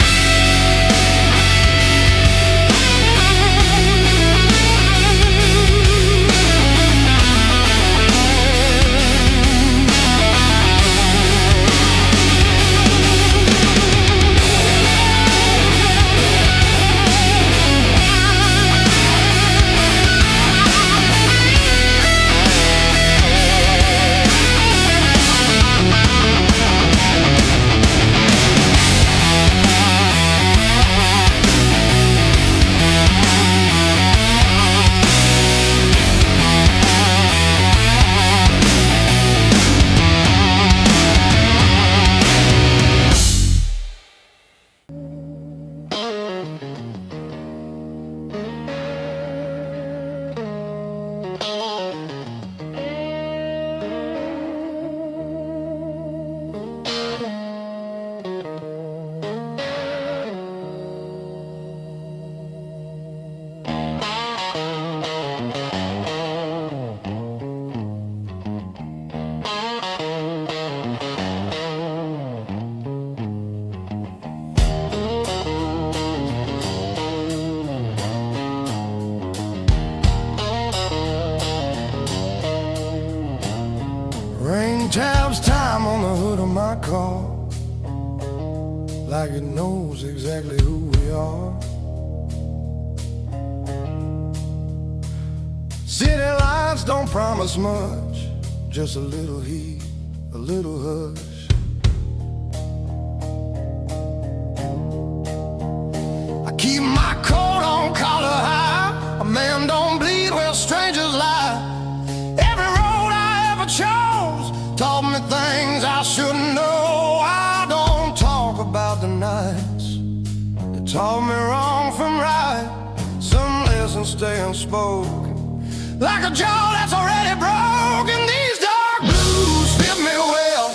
Speaker 1: Rain taps time on the hood of my car, like it knows exactly who we are. City lights don't promise much, just a little heat, a little hush. I keep my coat on collar high. A man don't bleed where strangers lie. Every road I ever chose taught me things I shouldn't know. I don't talk about the nights that taught me wrong from right. Some lessons stay unspoken, like a jaw that's already broken. These dark blues fit me well,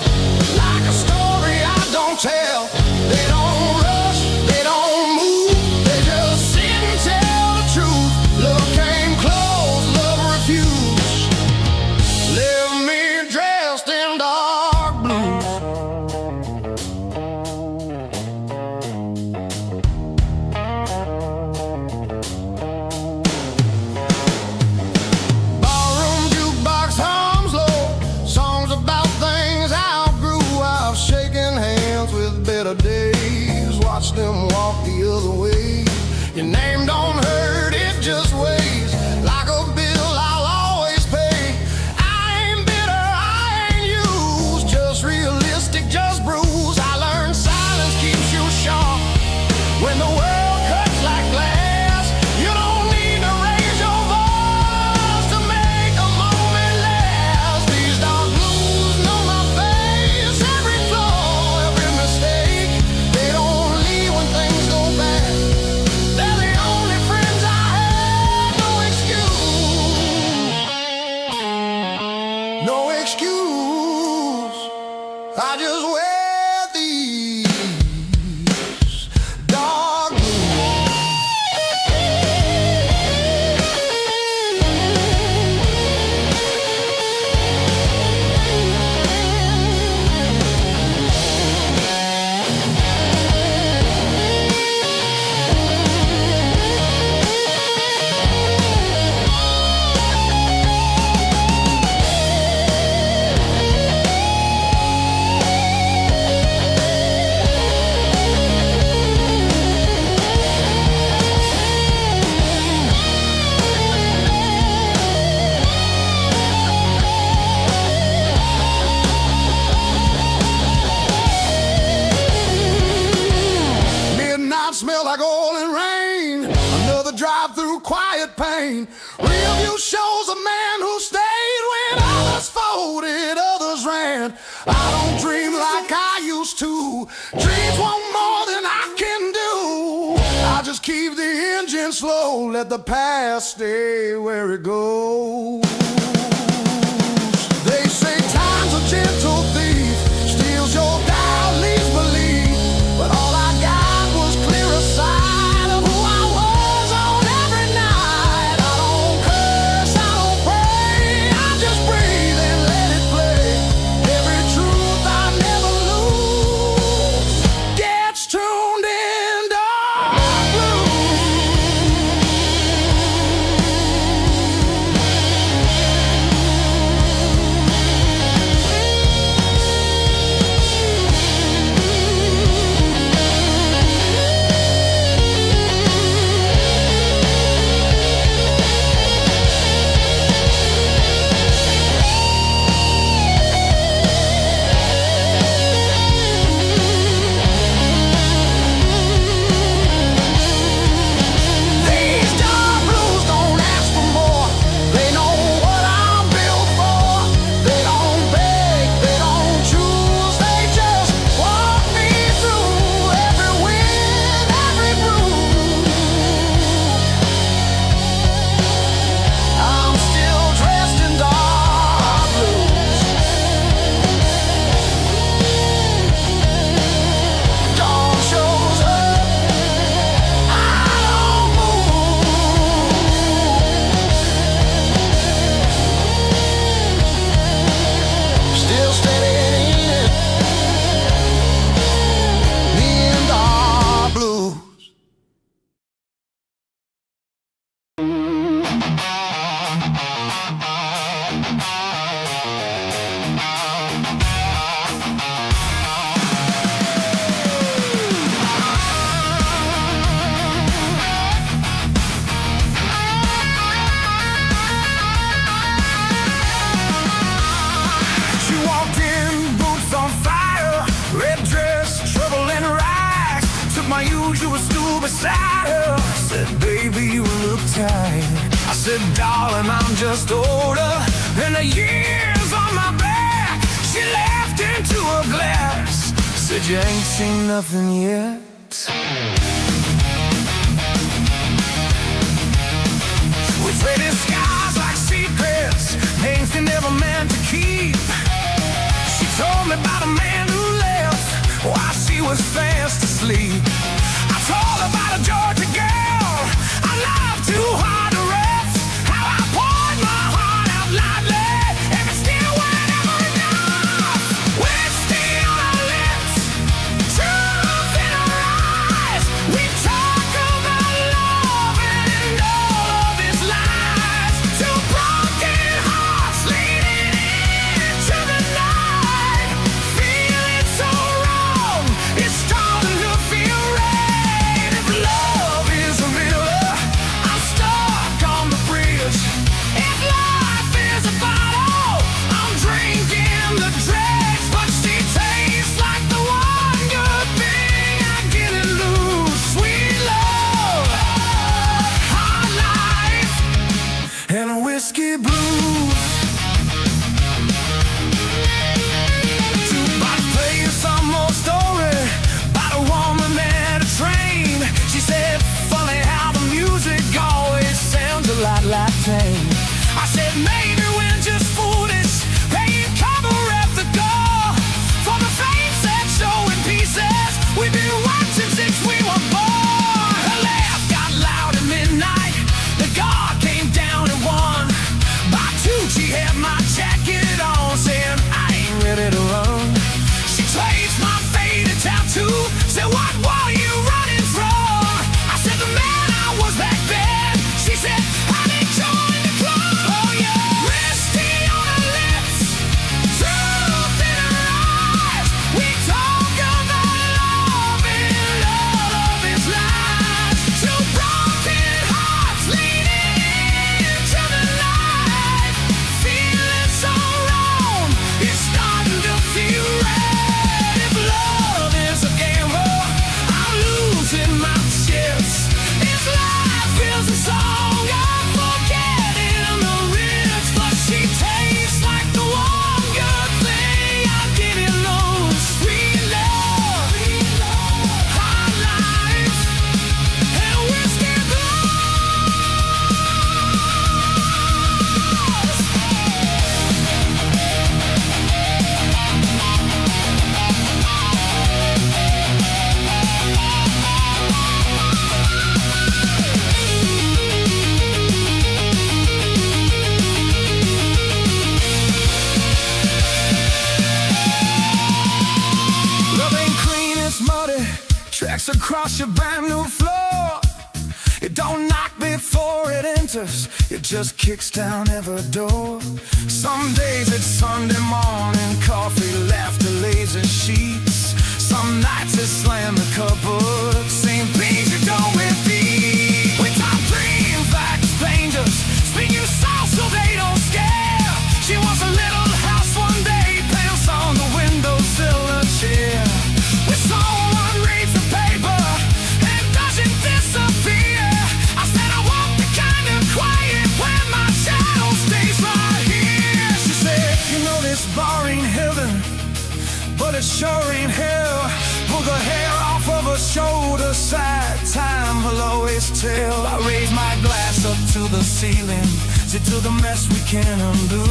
Speaker 1: like a story I don't tell. They don't rush, they don't move, pain. Rearview shows a man who stayed when others folded, others ran. I don't dream like I used to. Dreams want more than I can do. I just keep the engine slow, let the past stay where it goes. They say time's a gentle thief, steals your doubt, leaves belief. But all I got was clearer sight of who I was on every night. I don't curse, I don't pray, I just breathe and let it play. Every truth I never lose gets tuned in dark blue. These dark blues don't ask for more. They know what I'm built for. They don't beg, they don't choose. They just walk me through every wind, every groove. I'm still dressed in dark blues. Dawn shows up, I don't move. Still steady, me in dark blues. She walked in, boots on fire, red dress, trouble and rags. Took my usual stool beside her. Said, baby, you look tired. I said, darling, I'm just older than the years on my back. She laughed into a glass. Said, you ain't seen nothing yet. We traded skies like secrets, names they never meant to keep. She told me about a man who left while she was fast asleep. I told her about a Georgia girl I loved too hard to rest. How I poured my heart out loudly, and it still wasn't ever enough. When it's still on her lips, truth in her your brand new floor. It don't knock before it enters, it just kicks down every door. Some days it's Sunday morning, coffee, laughter, lazy sheets. Some nights it's slam the cupboard, same things you do with these. We talk dreams like strangers, speak you soft so they don't scare. She wants a little house one day, pants on the windowsill, a chair. We saw one reads the paper and doesn't disappear. I said I want the kind of quiet where my shadow stays right here. She said, you know this bar ain't heaven, but it sure ain't hell. Pull the hair off of her shoulder, sad time will always tell. I raise my glass up to the ceiling, see to the mess we can undo.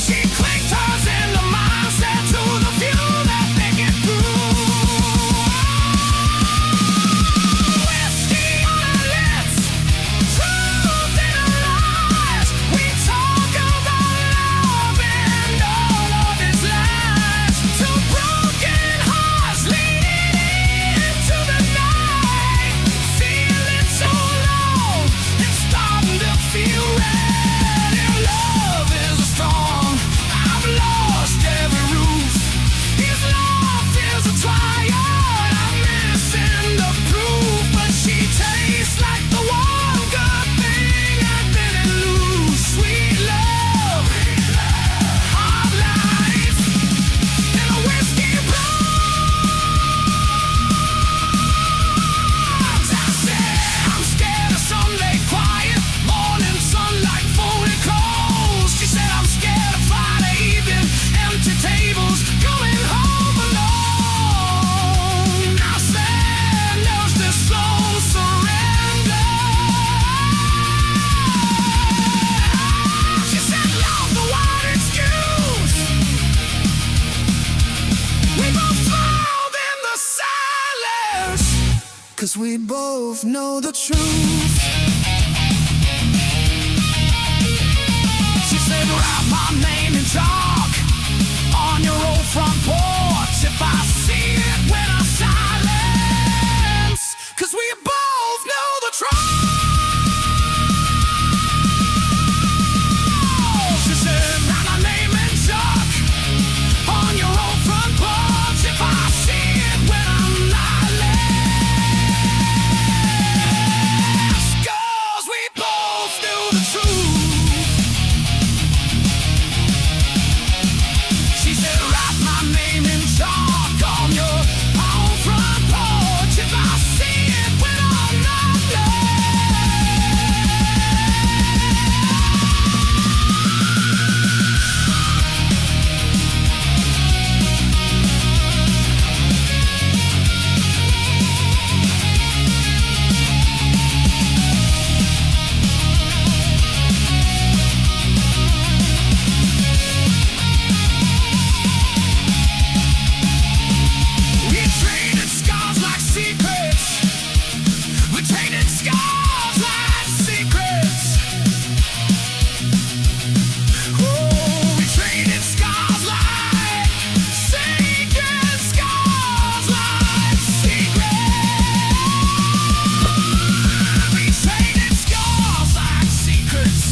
Speaker 1: She clicked hers into mine, said to the few that make it through. Whiskey on her lips, truth in her eyes. We talk about love and all of its lies. Two broken hearts leading into the night, feeling so low and starting to feel red. If love is a storm, I've lost every roof. His love is a trial, I'm missing the proof. But she tastes like the one good thing I didn't lose. Sweet love, hard life, and a whiskey blues. I said I'm scared of Sunday quiet, morning sunlight, folded clothes. She said I'm scared of Friday evening, empty tables, going home alone. I said there's this slow surrender. She said love the word excuse. We both thrilled in the silence, 'cause we both know the truth. She said write my name in chalk on your old front porch. If I see it when I silence, 'cause we both know the truth. She said write my name in chalk on your old front porch. If I see it when I'm lilac, 'cause we both knew the truth. She said write my name in chalk on your own front porch. If I see it when I'm lilac. We traded scars like secrets. We traded scars like secrets. Oh, we traded scars like secrets. Scars like secrets. We traded scars like secrets.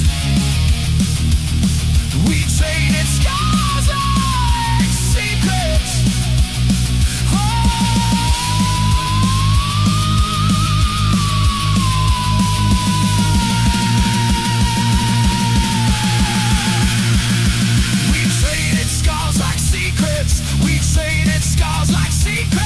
Speaker 1: We traded scars like secrets. We traded scars like secrets. We traded scars like secrets.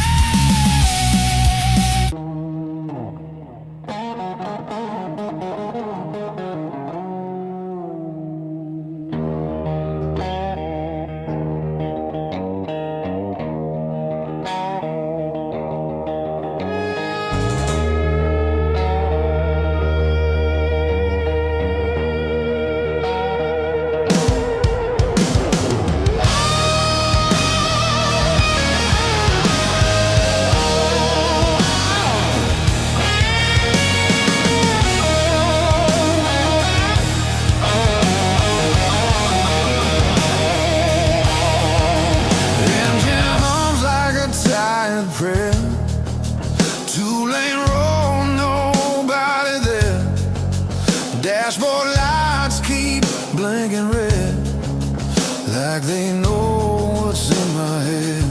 Speaker 1: like they know what's in my head.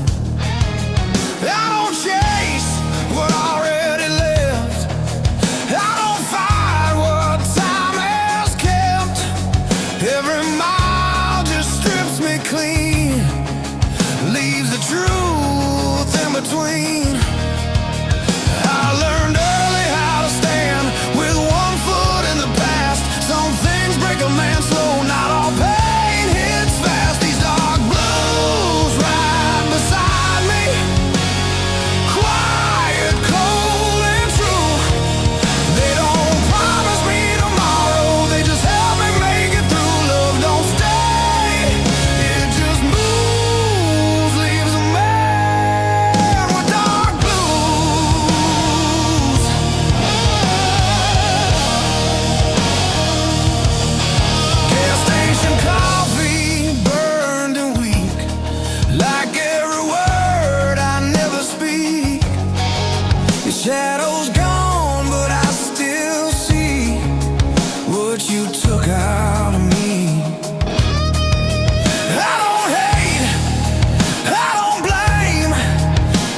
Speaker 1: I don't chase what already left. I don't fight what time has kept. Every mile just strips me clean, leaves the truth in between. I learned early how to stand with one foot in the past. Some things break a man slow, not all pain hits fast. These dark blues right beside me, quiet, cold and true. They don't promise me tomorrow, they just help me make it through. Love don't stay, it just moves, leaves a man with dark blues. Gas station coffee, burned and weak, like every word I never speak. Your shadow's gone, but I still see what you took out of me. I don't hate, I don't blame,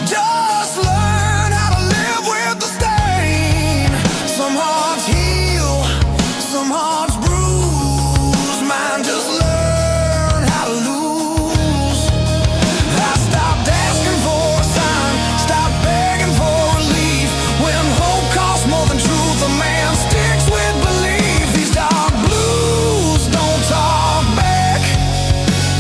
Speaker 1: just learn how to live with the stain. Some hearts heal, some hearts bruise, mine just learn how to lose. I stopped asking for a sign, stopped begging for relief. When hope costs more than truth, a man sticks with belief. These dark blues don't talk back,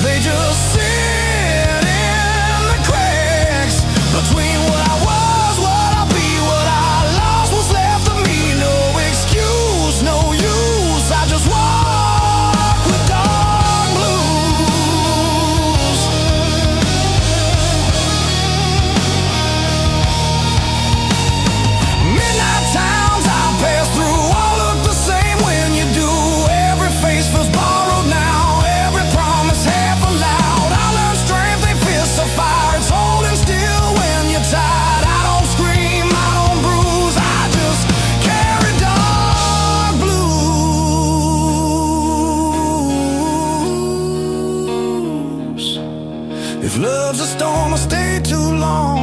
Speaker 1: they just sit in the cracks between what I was, what I'll be, what I lost, what's left of me. No excuse, no use, I just walk with dark blues. Midnight towns I pass through all look the same when you do. Every face feels borrowed now, every promise half allowed. I learned strength, they fists of fire, it's holding still when you're tired. I don't scream, I don't bruise, I just carry dark blues. If love's a storm, I stay too long.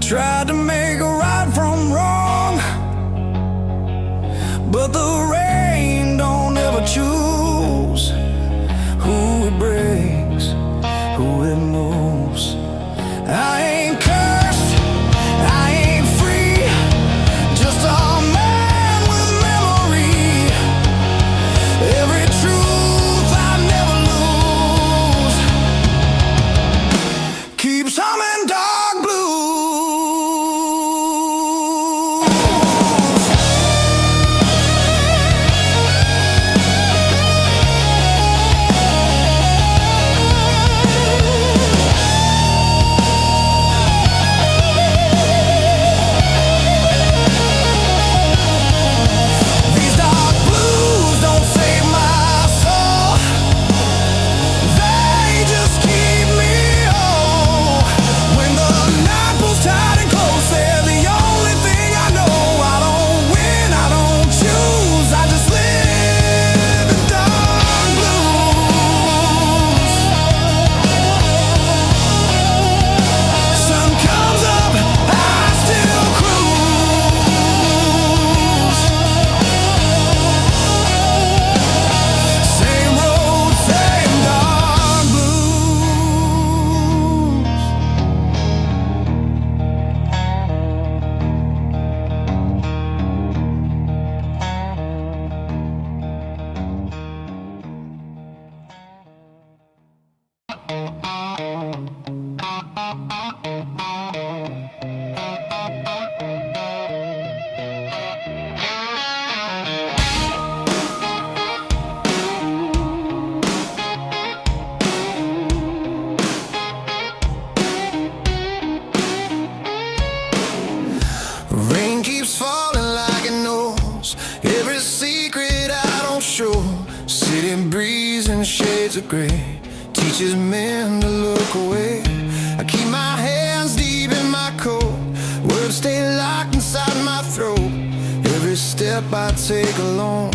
Speaker 1: Tried to make a right from wrong, but the rain don't ever choose who it breaks, who it moves. I ain't cursed, I ain't free, just a man with memory. Every truth I never lose keeps humming dark blues. These dark blues don't save my soul, they just keep me whole. When the night pulls tight and close, they're the only thing I know. I don't win, I don't choose, I just live in dark blues. Sun comes up, I still cruise. Same road, same dark blues. Rain keeps falling like it knows every secret I don't show. City breeze and shades of gray teaches men to look away. I keep my hands deep in my coat, words stay locked inside my throat. Every step I take alone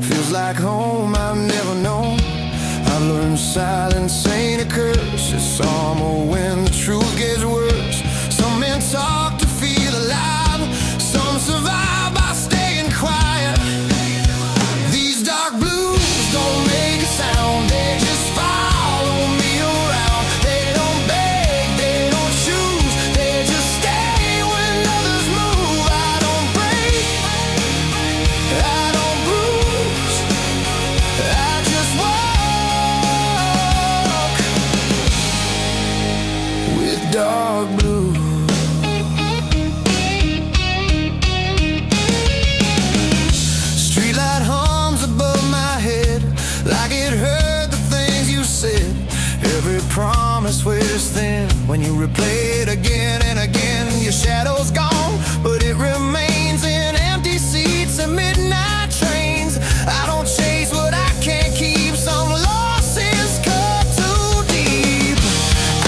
Speaker 1: feels like home I've never known. I've learned silence ain't a curse. It's summer when the truth gets worse. Some men talk to feel alive, some survive by staying quiet. These dark blues don't make a sound, they just follow me around. They don't beg, they don't choose, they just stay when others move. I don't break, I don't bruise, I just walk with dark blue. Streetlight hums above my head like it heard the things you said. Every promise wears thin when you replay it again and again. Your shadow's gone, but it remains in empty seats and midnight trains. I don't chase what I can't keep. Some losses cut too deep.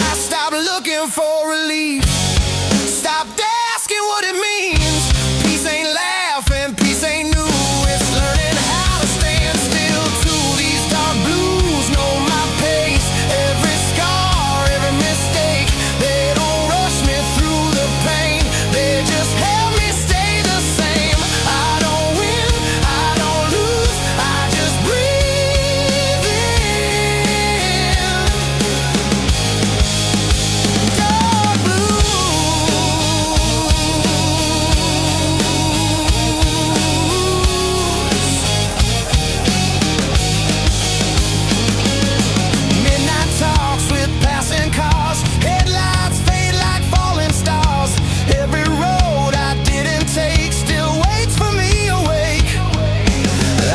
Speaker 1: I stopped looking for relief, stopped asking what it means. Peace ain't laughing, peace ain't new. It's learning how to stand still too. These dark blues know my pace. Every scar, every mistake. They don't rush me through the pain, they just help me stay the same. I don't win, I don't lose, I just breathe in. Dark blues. Midnight talks with passing cars, headlights fade like falling stars. Every road I didn't take still waits for me awake.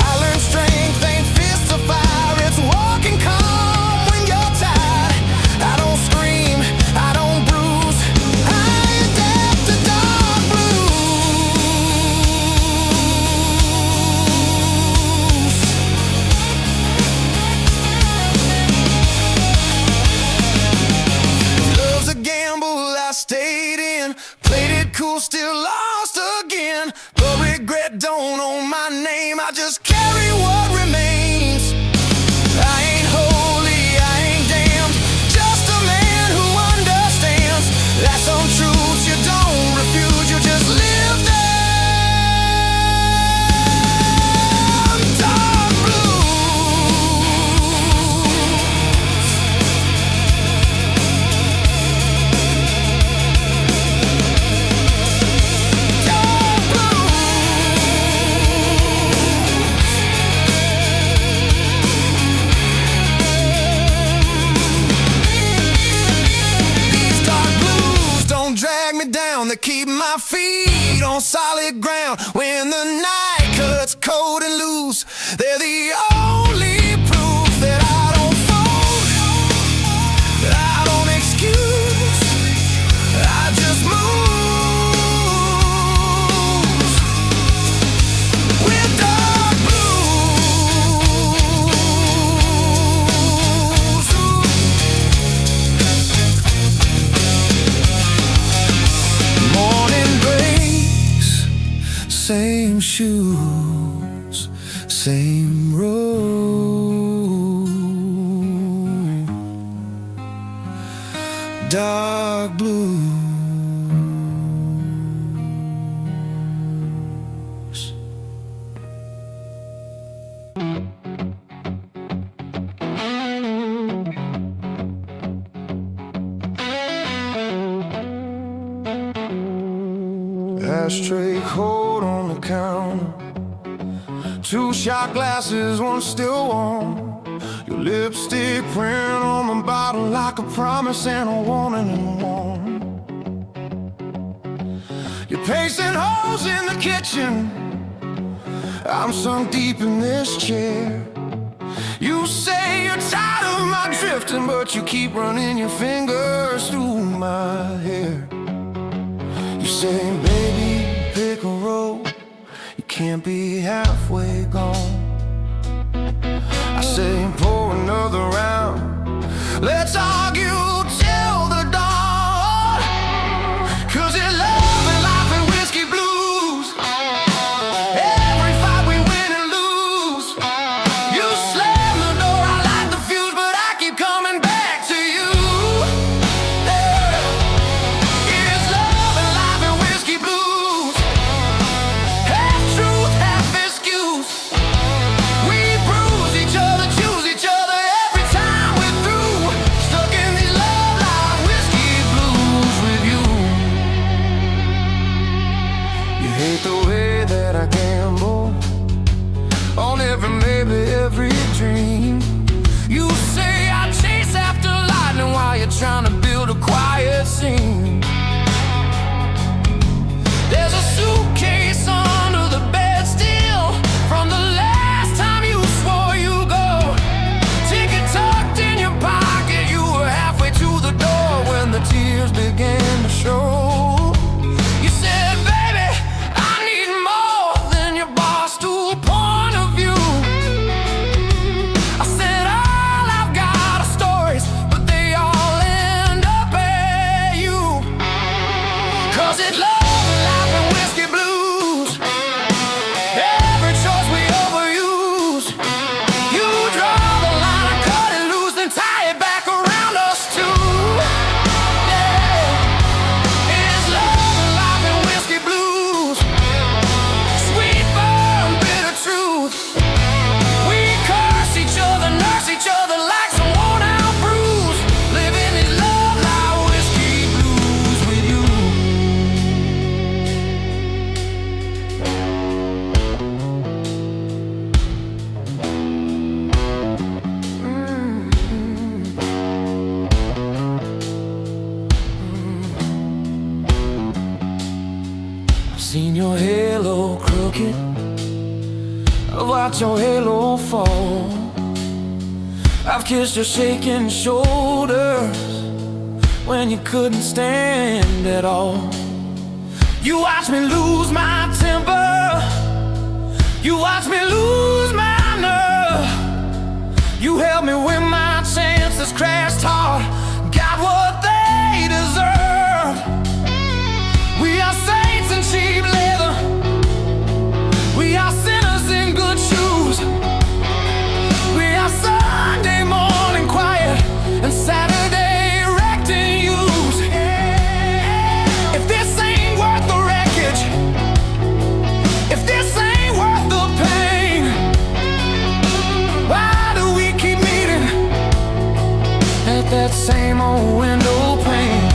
Speaker 1: I learned strength ain't fists of fire, it's walking calm when you're tired. I don't scream, I don't bruise, I adapt to dark blues. Love's a gamble I stayed in, played it cool, still lost again. But regret don't own my name, I just carry what remains. I ain't holy, I ain't damned, just a man who understands that some truths you don't refuse, you just live them. Dark blues. Dark These dark blues don't drag me down, they keep my feet on solid ground. When the night cuts cold and loose, they're the only proof that I don't fold, I don't excuse, I just move with dark blues. Morning breaks, same shoes, same road. Dark blues. Ashtray cold on the counter, 2 shot glasses, one still warm. Your lipstick print on the bottle like a promise and a warning in one. You're pacing holes in the kitchen, I'm sunk deep in this chair. You say you're tired of my drifting, but you keep running your fingers through my hair. You say, baby, pick a road, you can't be halfway gone. I say, pour another round, let's argue till the dawn. 'Cause in love and life and whiskey blues, every fight we win and lose. You slam the door, I light the fuse. hate the way that I gamble on every, maybe every dream. You say I chase after lightning while you're trying to build a quiet scene. There's a suitcase under the bed still from the last time you swore you'd go. Ticket tucked in your pocket, you were halfway to the door when the tears began to show. You said, baby, I need more than your Barstool point of view. I said, all I've got are stories, but they all end up at you. 'Cause it love and life and whiskey blues, every choice we overuse. You draw the line and cut it loose, then tie it back around us too. Yeah, it's love and life and whiskey blues, sweet firm bitter truth. We curse each other, nurse each other like some worn out bruise, living in love like whiskey blues with you. I've seen your halo crooked, I've watched your halo fall. I've kissed your shaking shoulders when you couldn't stand at all. You watched me lose my temper, you watched me lose my nerve. You helped me when my chances crashed hard, got what they deserve. We are saints in cheap leather, we are sinners in good shoes. We are Sunday morning quiet and Saturday wrecked and used. If this ain't worth the wreckage, if this ain't worth the pain, why do we keep meeting at that same old window pane?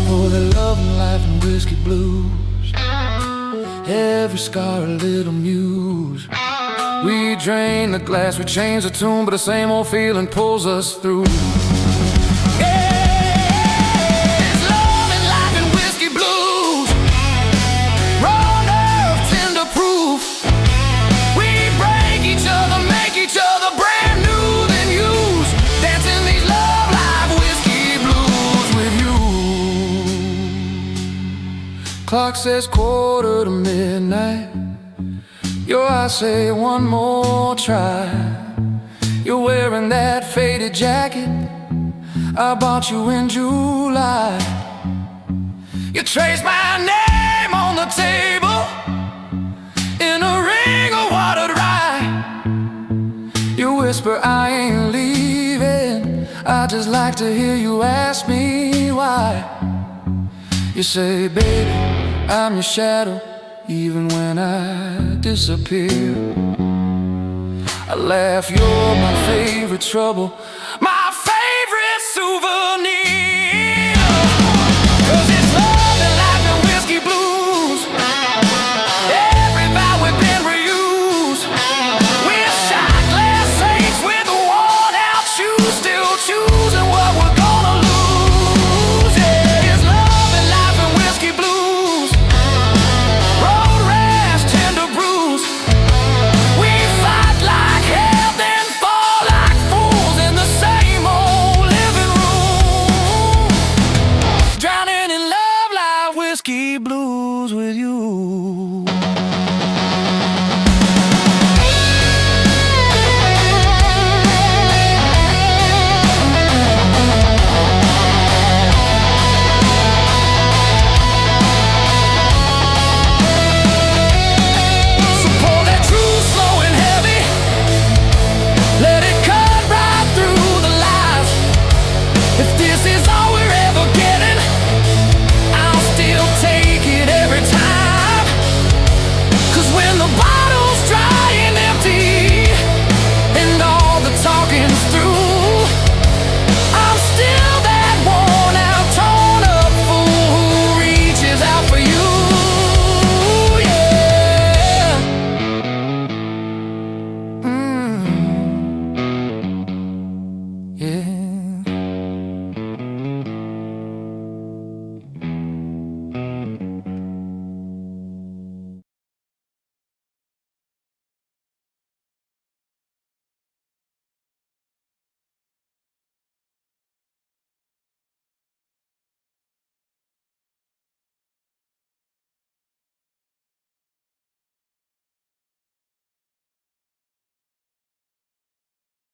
Speaker 1: For the love and life and whiskey blues, every scar a little muse. We drain the glass, we change the tune, but the same old feeling pulls us through. Yeah, it's love and life and whiskey blues, raw nerve, tender proof. We break each other, make each other brand new, then use, dancing these love life whiskey blues with you. Clock says 1:45. Your eyes say one more try. You're wearing that faded jacket I bought you in July. You trace my name on the table in a ring of watered rye. You whisper, I ain't leaving, I just like to hear you ask me why. You say, baby, I'm your shadow, even when I disappear. I laugh, you're my favorite trouble, my